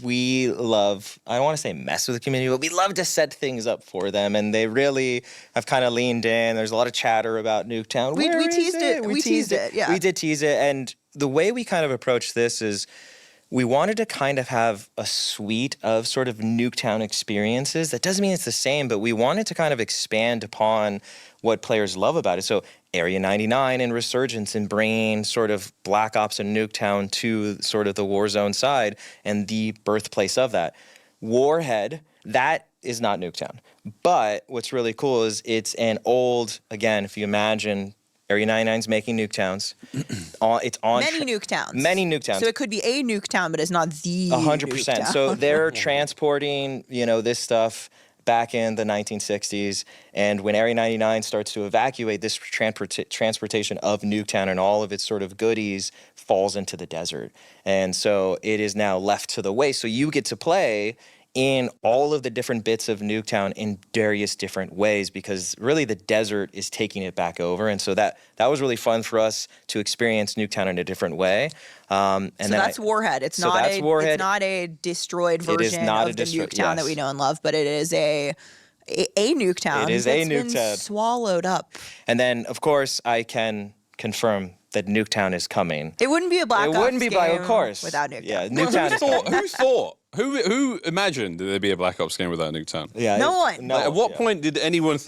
S4: we love, I don't want to say mess with the community, but we love to set things up for them. And they really have kind of leaned in. There's a lot of chatter about Nuketown.
S3: We teased it. We teased it, yeah.
S4: We did tease it. And the way we kind of approached this is we wanted to kind of have a suite of sort of Nuketown experiences. That doesn't mean it's the same, but we wanted to kind of expand upon what players love about it. So Area 99 and Resurgence and bringing sort of Black Ops and Nuketown to sort of the Warzone side and the birthplace of that. Warhead, that is not Nuketown. But what's really cool is it's an old, again, if you imagine Area 99's making Nuketowns. It's on
S3: Many Nuketowns.
S4: Many Nuketowns.
S3: So it could be a Nuketown, but it's not the
S4: 100%.
S3: Nuketown.
S4: So they're transporting, this stuff back in the 1960s. And when Area 99 starts to evacuate, this transportation of Nuketown and all of its sort of goodies falls into the desert. And so it is now left to the waste. So you get to play in all of the different bits of Nuketown in various different ways because really the desert is taking it back over. And so that was really fun for us to experience Nuketown in a different way.
S3: So that's Warhead. It's not a destroyed version of the Nuketown that we know and love, but it is a Nuketown.
S4: It is
S3: that's
S4: a Nuketown.
S3: Been swallowed up.
S4: And then, of course, I can confirm that Nuketown is coming.
S3: It wouldn't be a Black Ops game. It wouldn't be
S4: of course.
S3: Without Nuketown.
S4: Yeah, Nuketown.
S2: Who imagined that there'd be a Black Ops game without Nuketown?
S4: Yeah,
S3: no one.
S2: At what point did anyone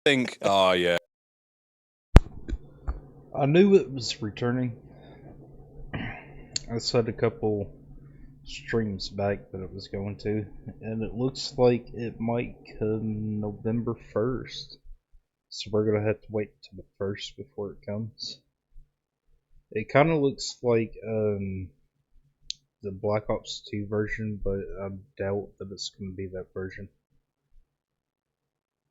S2: think, oh yeah?
S1: I knew it was returning. I said a couple streams back that it was going to, and it looks like it might come November 1st. So we're gonna have to wait till the 1st before it comes. It kind of looks like the Black Ops 2 version, but I doubt that it's gonna be that version.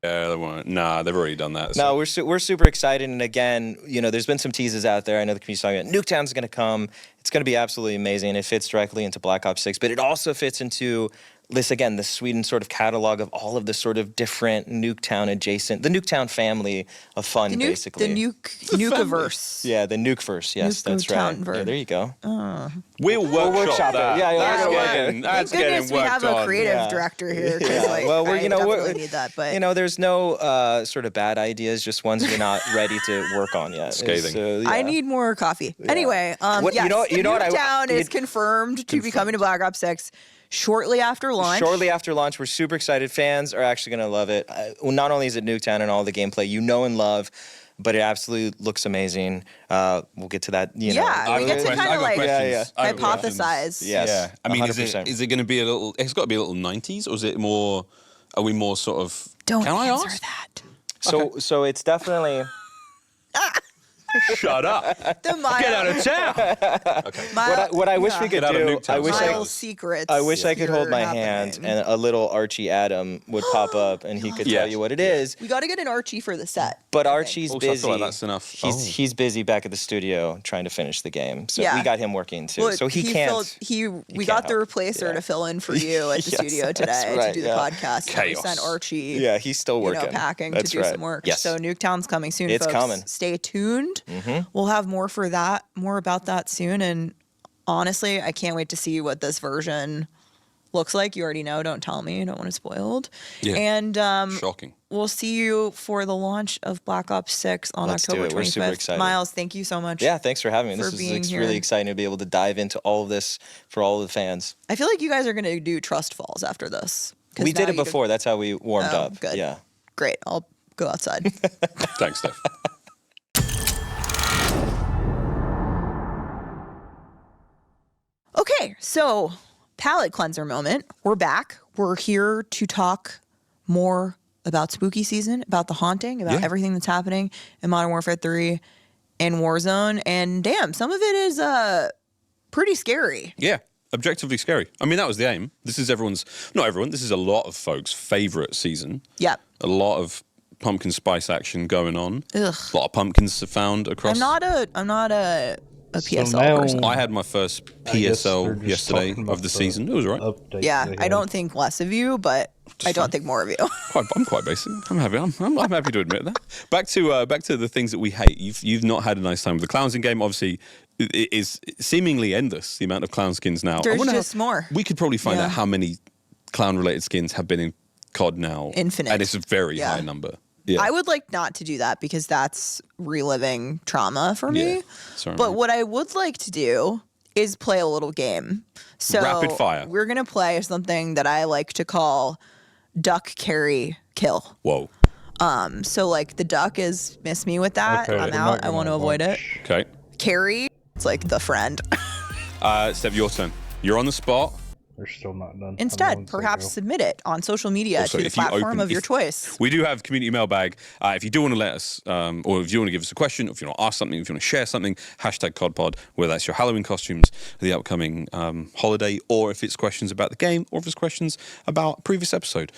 S2: Yeah, they won't. Nah, they've already done that.
S4: So. No, we're super excited, and again, there's been some teases out there. I know the community's talking about Nuketown's going to come. It's going to be absolutely amazing. It fits directly into Black Ops 6, but it also fits into this, again, the Sweden sort of catalog of all of the sort of different Nuketown adjacent, the Nuketown family of fun, basically.
S3: The Nukeverse.
S4: Yeah, the Nukeverse. Yes, that's right. Yeah, there you go.
S2: We'll workshop that.
S3: Thank goodness we have a creative director here.
S4: Yeah.
S3: Well, we definitely need that. But
S4: there's no sort of bad ideas, just ones we're not ready to work on yet.
S2: Scathing.
S3: So, I need more coffee.
S4: Yeah.
S3: Anyway,
S4: Nuketown
S3: is confirmed to be coming to Black Ops 6. shortly after launch.
S4: Shortly after launch, we're super excited. Fans are actually going to love it. Well, not only is it Nuketown and all the gameplay you know and love, but it absolutely looks amazing. We'll get to that. You know,
S3: Yeah, we get to kind of like
S2: hypothesize.
S3: hypothesize.
S4: Yes.
S2: I mean, is
S4: 100%.
S2: it going to be a little? It's got to be a little 90s, or is it more? Are we more sort of?
S3: Don't
S2: Can I
S3: answer
S2: ask?
S3: that.
S4: So it's definitely.
S2: Shut up!
S3: The Miles,
S2: Get out of town! Okay.
S4: What I wish we could
S2: Get out of
S4: do,
S2: Nuketown.
S4: I wish
S3: Miles secrets.
S4: I wish I could hold
S3: here
S4: my
S3: happening.
S4: hand and a little Archie Adam would pop up and he could
S2: Yeah.
S4: tell you what it is.
S3: We got to get an Archie for the set.
S4: But Archie's
S2: Also, I
S4: busy.
S2: feel like that's enough.
S4: He's busy back at the studio trying to finish the game. So
S3: Yeah.
S4: we got him working too.
S3: Well,
S4: so he can't.
S3: We
S4: can't
S3: got the
S4: help.
S3: replacer
S4: Yeah.
S3: to fill in for you at the
S4: Yes,
S3: studio
S4: that's
S3: today
S4: right,
S3: to do the
S4: yeah.
S3: podcast. And we
S2: Chaos.
S3: sent Archie.
S4: Yeah, he's still working.
S3: Packing
S4: That's
S3: to do
S4: right.
S3: some work.
S4: Yes.
S3: So Nuketown's coming soon,
S4: It's
S3: folks.
S4: coming.
S3: Stay tuned.
S4: Mm-hmm.
S3: We'll have more for that, more about that soon. And honestly, I can't wait to see what this version looks like. You already know. Don't tell me. I don't want it spoiled.
S2: Yeah.
S3: And
S2: Shocking.
S3: we'll see you for the launch of Black Ops 6 on
S4: Let's do
S3: October
S4: it. We're
S3: 25th.
S4: super excited.
S3: Miles, thank you so much.
S4: Yeah, thanks for having me.
S3: For
S4: This is
S3: being here.
S4: really exciting to be able to dive into all of this for all of the fans.
S3: I feel like you guys are going to do Trust Falls after this. 'Cause
S4: We did
S3: now
S4: it
S3: you
S4: before. That's how we warmed
S3: Oh,
S4: up.
S3: good.
S4: Yeah.
S3: Great. I'll go outside.
S2: Thanks, Steph.
S3: Okay, so palate cleanser moment. We're back. We're here to talk more about spooky season, about the haunting, about
S2: Yeah.
S3: everything that's happening in Modern Warfare 3 and Warzone. And damn, some of it is pretty scary.
S2: Yeah, objectively scary. I mean, that was the aim. This is not everyone, this is a lot of folks' favorite season.
S3: Yep.
S2: A lot of pumpkin spice action going on.
S3: Ugh.
S2: A lot of pumpkins found across.
S3: I'm not a PSL
S1: now-
S3: person.
S2: I had my first
S1: I guess they're
S2: PSL
S1: just
S2: yesterday
S1: talking
S2: of
S1: about
S2: the season. It was all right.
S1: Update
S3: Yeah,
S1: they
S3: I
S1: had.
S3: don't think less of you, but I don't
S2: fine.
S3: think more of you.
S2: I'm quite basic. I'm happy. I'm happy to admit that. Back to the things that we hate. You've not had a nice time with the clowns in game. Obviously, it is seemingly endless the amount of clown skins now. I
S3: There's
S2: wonder
S3: just more.
S2: We could probably find
S3: Yeah.
S2: out how many clown related skins have been in COD now.
S3: Infinite.
S2: And it's a very
S3: Yeah.
S2: high number. Yeah.
S3: I would like not to do that because that's reliving trauma for me.
S2: Yeah. Sorry,
S3: But
S2: mate.
S3: what I would like to do is play a little game. So
S2: Rapid fire.
S3: We're gonna play something that I like to call duck, carry, kill.
S2: Whoa.
S3: So like the duck is miss me with that.
S1: Okay,
S3: I'm
S1: we're
S3: out.
S1: not
S3: I want to
S1: gonna
S3: avoid it.
S1: launch.
S2: Okay.
S3: Carry, it's like the friend.
S2: Steph, your turn. You're on the spot.
S1: They're still not done.
S3: Instead, perhaps submit it on social media
S2: Also,
S3: to the
S2: if you
S3: platform
S2: open-
S3: of your
S2: if-
S3: choice.
S2: We do have community mailbag. If you do want to let us, or if you want to give us a question, or if you want to ask something, if you want to share something, hashtag CODPod, whether that's your Halloween costumes, the upcoming holiday, or if it's questions about the game, or if it's questions about a previous episode,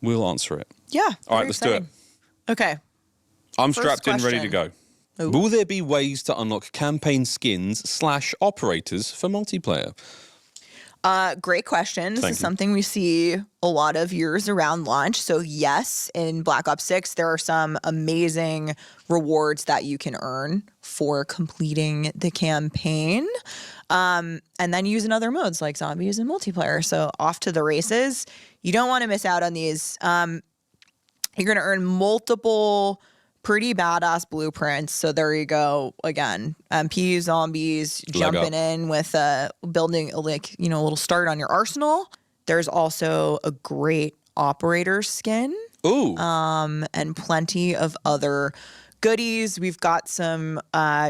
S2: we'll answer it.
S3: Yeah.
S2: All right,
S3: very
S2: let's do it.
S3: exciting. Okay.
S2: I'm
S3: First
S2: strapped in, ready to go.
S3: question. Ooh.
S2: Will there be ways to unlock campaign skins / operators for multiplayer?
S3: Great question. This
S2: Thank
S3: is
S2: you.
S3: something we see a lot of years around launch. So yes, in Black Ops 6, there are some amazing rewards that you can earn for completing the campaign. And then use in other modes like zombies and multiplayer. So off to the races. You don't want to miss out on these. You're going to earn multiple pretty badass blueprints. So there you go. Again, MP, zombies,
S2: Leg
S3: jumping
S2: up.
S3: in with building a little start on your arsenal. There's also a great operator skin
S2: Ooh.
S3: and plenty of other goodies. We've got some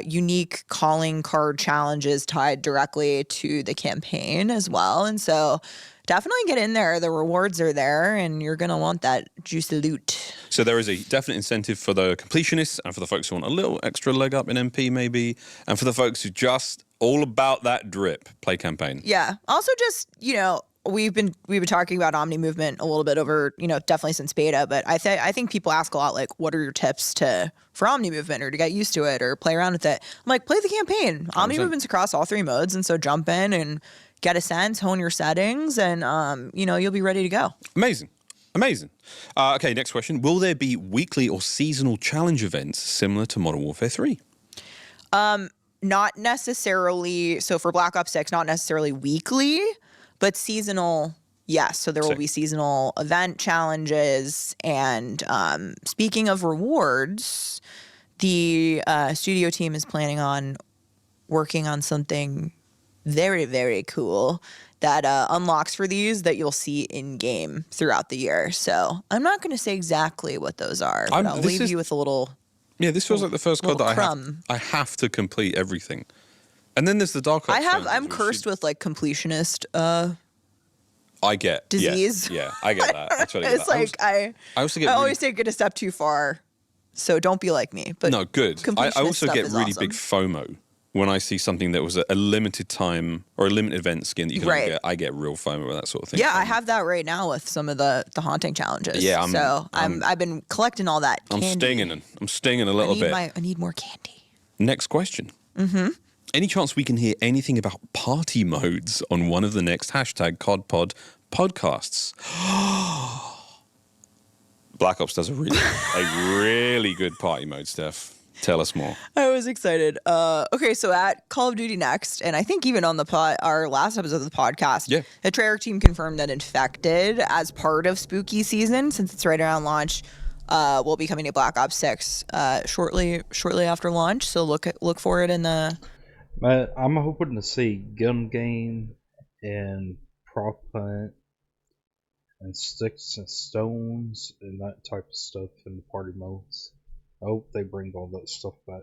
S3: unique calling card challenges tied directly to the campaign as well. And so definitely get in there. The rewards are there and you're going to want that juicy loot.
S2: So there is a definite incentive for the completionists and for the folks who want a little extra leg up in MP maybe, and for the folks who just all about that drip play campaign.
S3: Yeah. Also just, we've been talking about Omni movement a little bit over, definitely since beta, but I think people ask a lot like, what are your tips for Omni movement or to get used to it or play around with it? I'm like, play the campaign. Omni
S2: 100%.
S3: movement's across all three modes, and so jump in and get a sense, hone your settings, and you'll be ready to go.
S2: Amazing. Okay, next question. Will there be weekly or seasonal challenge events similar to Modern Warfare 3?
S3: Not necessarily. So for Black Ops 6, not necessarily weekly, but seasonal. Yes. So there will
S2: Sick.
S3: be seasonal event challenges. And speaking of rewards, the studio team is planning on working on something very, very cool that unlocks for these that you'll see in game throughout the year. So I'm not going to say exactly what those are, but I'll leave you with a little.
S2: Yeah, this feels like the first COD that I have to complete everything. And then there's the Dark Ops.
S3: I'm cursed with like completionist
S2: I get
S3: disease.
S2: Yeah, I get that. I totally get
S3: It's
S2: that.
S3: like I always take it a step too far. So don't be like me. But
S2: no, good. I also get really
S3: awesome.
S2: big FOMO when I see something that was a limited time or a limited event skin that you can only get. I get real FOMO with that sort of thing.
S3: Yeah, I have that right now with some of the haunting challenges.
S2: Yeah,
S3: I've been collecting all that candy.
S2: I'm stinging a little bit.
S3: I need more candy.
S2: Next question. Mm-hmm. Any chance we can hear anything about party modes on one of the next #CODPod podcasts? Black Ops does a really good party mode, Steph. Tell us more.
S3: I was excited. Okay, so at Call of Duty Next, and I think even on our last episode of the podcast, the Treyarch team confirmed that Infected, as part of spooky season, since it's right around launch, will be coming to Black Ops 6 shortly after launch. So look for it in the.
S1: I'm hoping to see gun game and prop hunt and sticks and stones and that type of stuff in the party modes. I hope they bring all that stuff back.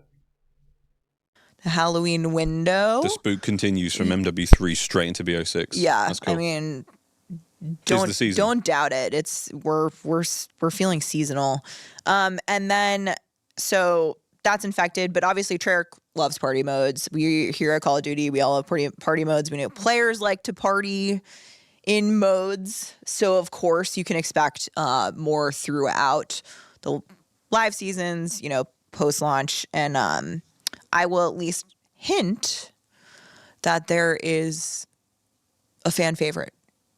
S3: The Halloween window.
S2: The spook continues from MW3 straight into BO6.
S3: Yeah,
S2: that's cool.
S3: I mean, don't doubt it. We're feeling seasonal, and then so that's Infected. But obviously, Treyarch loves party modes. We here at Call of Duty, we all have party modes. We know players like to party in modes, so of course you can expect more throughout the live seasons, post-launch, and I will at least hint that there is a fan favorite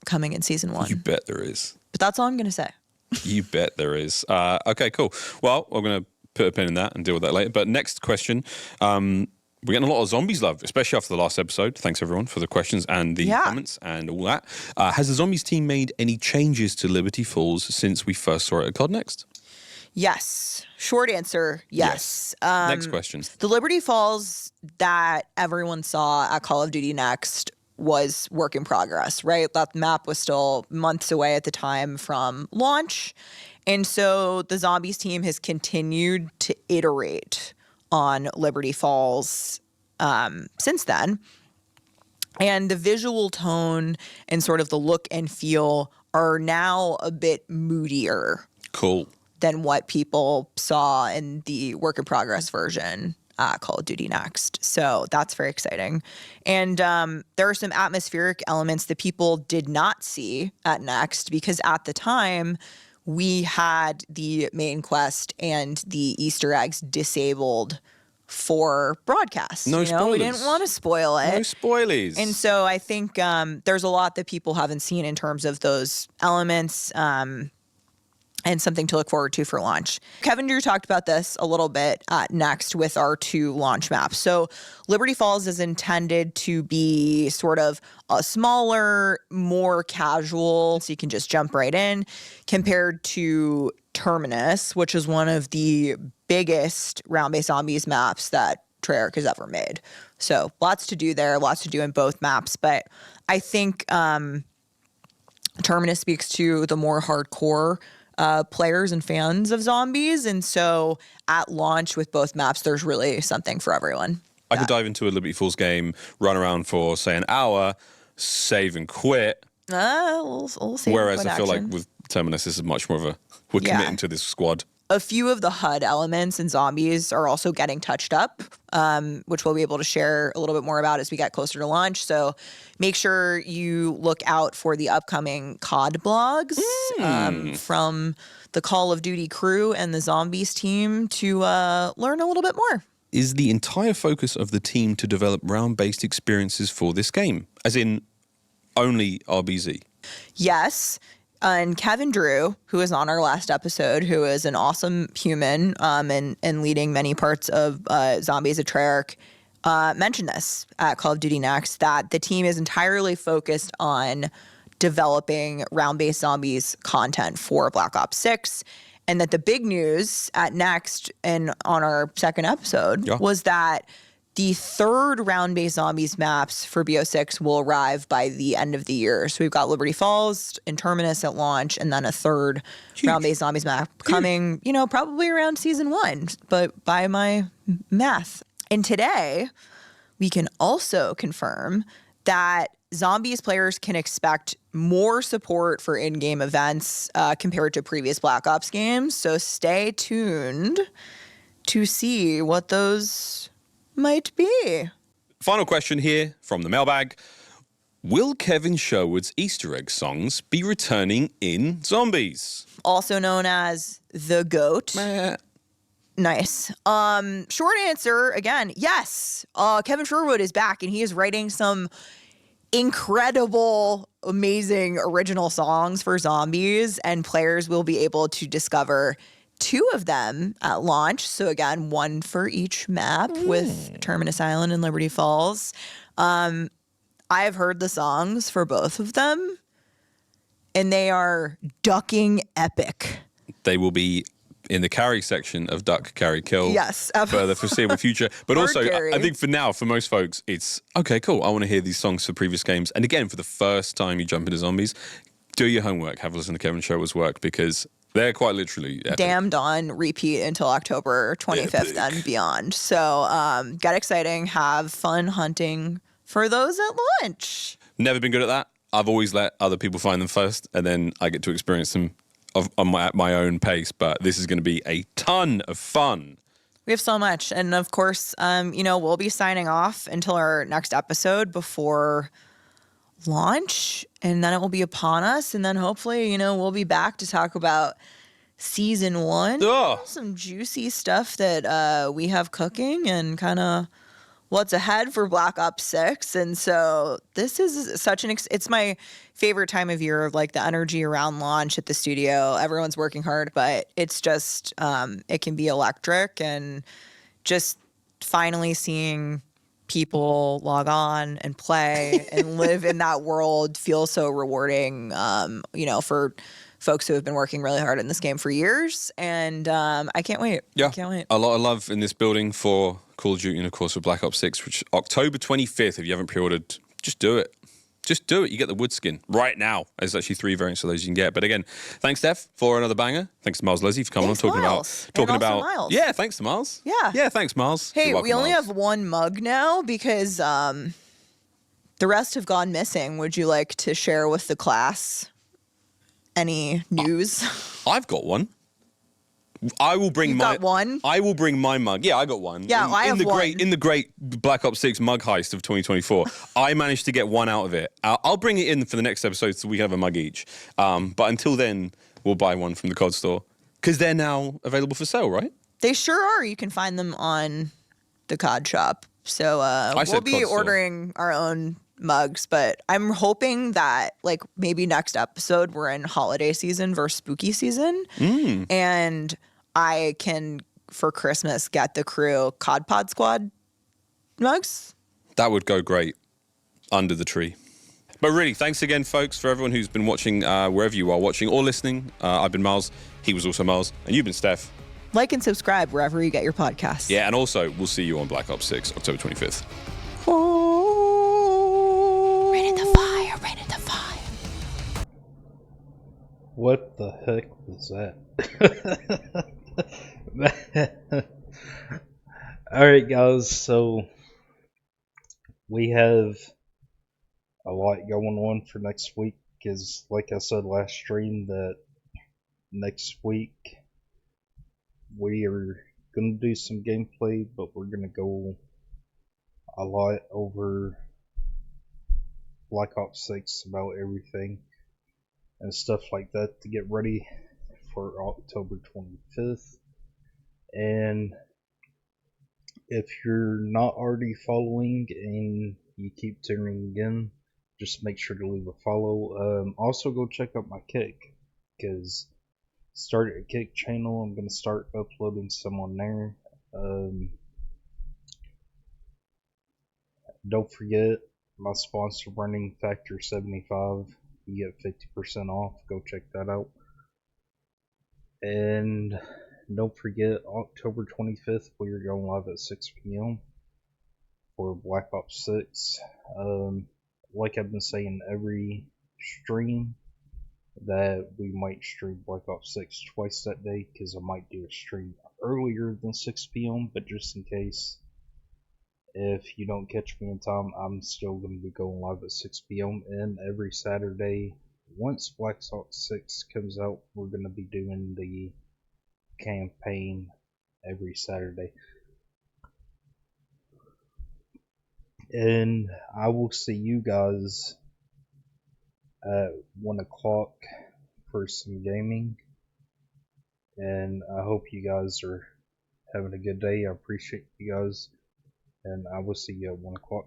S3: coming in season 1.
S2: You bet there is.
S3: But that's all I'm going to say.
S2: You bet there is. Okay, cool. Well, we're going to put a pin in that and deal with that later. But next question. We're getting a lot of zombies love, especially after the last episode. Thanks, everyone, for the questions and the comments and all that. Has the zombies team made any changes to Liberty Falls since we first saw it at COD Next?
S3: Yes. Short answer, yes.
S2: Next question.
S3: The Liberty Falls that everyone saw at Call of Duty Next was work in progress, right? That map was still months away at the time from launch. And so the Zombies team has continued to iterate on Liberty Falls since then. And the visual tone and sort of the look and feel are now a bit moodier.
S2: Cool.
S3: Than what people saw in the work in progress version Call of Duty Next. So that's very exciting. And there are some atmospheric elements that people did not see at Next because at the time we had the main quest and the Easter eggs disabled for broadcast.
S2: No spoilers.
S3: We didn't want to spoil it.
S2: No spoilies.
S3: And so I think there's a lot that people haven't seen in terms of those elements. And something to look forward to for launch. Kevin Drew talked about this a little bit next with our 2 launch maps. So Liberty Falls is intended to be sort of a smaller, more casual, so you can just jump right in, compared to Terminus, which is one of the biggest round-based zombies maps that Treyarch has ever made. So lots to do there, lots to do in both maps. But I think Terminus speaks to the more hardcore players and fans of zombies. And so at launch with both maps, there's really something for everyone.
S2: I could dive into a Liberty Falls game, run around for, say, an hour, save and quit.
S3: We'll see.
S2: Whereas I feel like with Terminus, this is much more of a, we're committing to this squad.
S3: A few of the HUD elements in zombies are also getting touched up, which we'll be able to share a little bit more about as we get closer to launch. So make sure you look out for the upcoming COD blogs from the Call of Duty crew and the Zombies team to learn a little bit more.
S2: Is the entire focus of the team to develop round-based experiences for this game? As in, only RBZ?
S3: Yes. And Kevin Drew, who was on our last episode, who is an awesome human and leading many parts of Zombies at Treyarch, mentioned this at Call of Duty Next, that the team is entirely focused on developing round-based zombies content for Black Ops 6, and that the big news at Next and on our second episode was that The third round-based zombies maps for BO6 will arrive by the end of the year. So we've got Liberty Falls and Terminus at launch, and then a third round-based zombies map coming, probably around season 1, but by my math. And today, we can also confirm that Zombies players can expect more support for in-game events compared to previous Black Ops games. So stay tuned to see what those might be.
S2: Final question here from the mailbag. Will Kevin Sherwood's Easter egg songs be returning in Zombies?
S3: Also known as the GOAT. Nice. Short answer, again, yes. Kevin Sherwood is back, and he is writing some incredible, amazing original songs for Zombies, and players will be able to discover 2 of them at launch. So again, 1 for each map with Terminus Island and Liberty Falls. I have heard the songs for both of them, and they are ducking epic.
S2: They will be in the carry section of Duck, Carry, Kill.
S3: Yes.
S2: For the foreseeable future. But
S3: Hard
S2: also,
S3: carry.
S2: I think for now, for most folks, it's, okay, cool, I want to hear these songs for previous games. And again, for the first time you jump into Zombies, do your homework, have a listen to Kevin Sherwood's work, because they're quite literally epic.
S3: Damned on repeat until October 25th and beyond. So get exciting, have fun hunting for those at launch.
S2: Never been good at that. I've always let other people find them first, and then I get to experience them at my own pace. But this is going to be a ton of fun.
S3: We have so much. And of course, we'll be signing off until our next episode before launch, and then it will be upon us. And then hopefully, we'll be back to talk about season 1.
S2: Oh.
S3: Some juicy stuff that we have cooking and kind of what's ahead for Black Ops 6. And so this is such it's my favorite time of year, like the energy around launch at the studio. Everyone's working hard, but it's just, it can be electric, and just finally seeing people log on and play and live in that world feels so rewarding, for folks who have been working really hard in this game for years. And I can't wait.
S2: Yeah.
S3: I can't wait.
S2: A lot of love in this building for Call of Duty and, of course, for Black Ops 6, which October 25th, if you haven't pre-ordered, just do it. Just do it. You get the wood skin right now. There's actually 3 variants of those you can get. But again, thanks, Steph, for another banger. Thanks to Miles Leslie for coming
S3: Thanks,
S2: on,
S3: Miles.
S2: talking
S3: And also
S2: about.
S3: Miles.
S2: Yeah, thanks to Miles.
S3: Yeah.
S2: Yeah, thanks, Miles.
S3: Hey,
S2: You're
S3: we
S2: welcome,
S3: only
S2: Miles.
S3: have 1 mug now because the rest have gone missing. Would you like to share with the class any news?
S2: I've got one. I will bring
S3: You've
S2: my
S3: got one?
S2: I will bring my mug. Yeah, I got one.
S3: Yeah, I have one.
S2: In the great Black Ops 6 mug heist of 2024, I managed to get one out of it. I'll bring it in for the next episode so we can have a mug each. But until then, we'll buy one from the COD store because they're now available for sale, right?
S3: They sure are. You can find them on the COD shop. So we'll
S2: said
S3: be
S2: COD store.
S3: ordering our own mugs, but I'm hoping that maybe next episode we're in holiday season versus spooky season, and I can for Christmas get the crew COD Pod Squad mugs.
S2: That would go great under the tree. But really, thanks again, folks, for everyone who's been watching wherever you are watching or listening. I've been Miles. He was also Miles. And you've been Steph.
S3: Like and subscribe wherever you get your podcasts.
S2: Yeah, and also, we'll see you on Black Ops 6, October 25th.
S3: Rain in the fire, rain in the fire.
S1: What the heck was that? Alright, guys, so we have a lot going on for next week, because like I said last stream, that next week we are going to do some gameplay, but we're going to go a lot over Black Ops 6 about everything and stuff like that to get ready for October 25th. And if you're not already following and you keep tuning in, just make sure to leave a follow. Also go check out my Kick, because start a Kick channel. I'm going to start uploading some on there. Don't forget my sponsor, Running Factor 75. You get 50% off. Go check that out. And don't forget, October 25th, we are going live at 6 p.m. for Black Ops 6. Like I've been saying every stream, that we might stream Black Ops 6 twice that day, because I might do a stream earlier than 6 p.m., but just in case, if you don't catch me in time, I'm still going to be going live at 6 p.m. and every Saturday. Once Black Ops 6 comes out, we're going to be doing the campaign every Saturday. And I will see you guys at 1 o'clock for some gaming. And I hope you guys are having a good day. I appreciate you guys. And I will see you at 1 o'clock.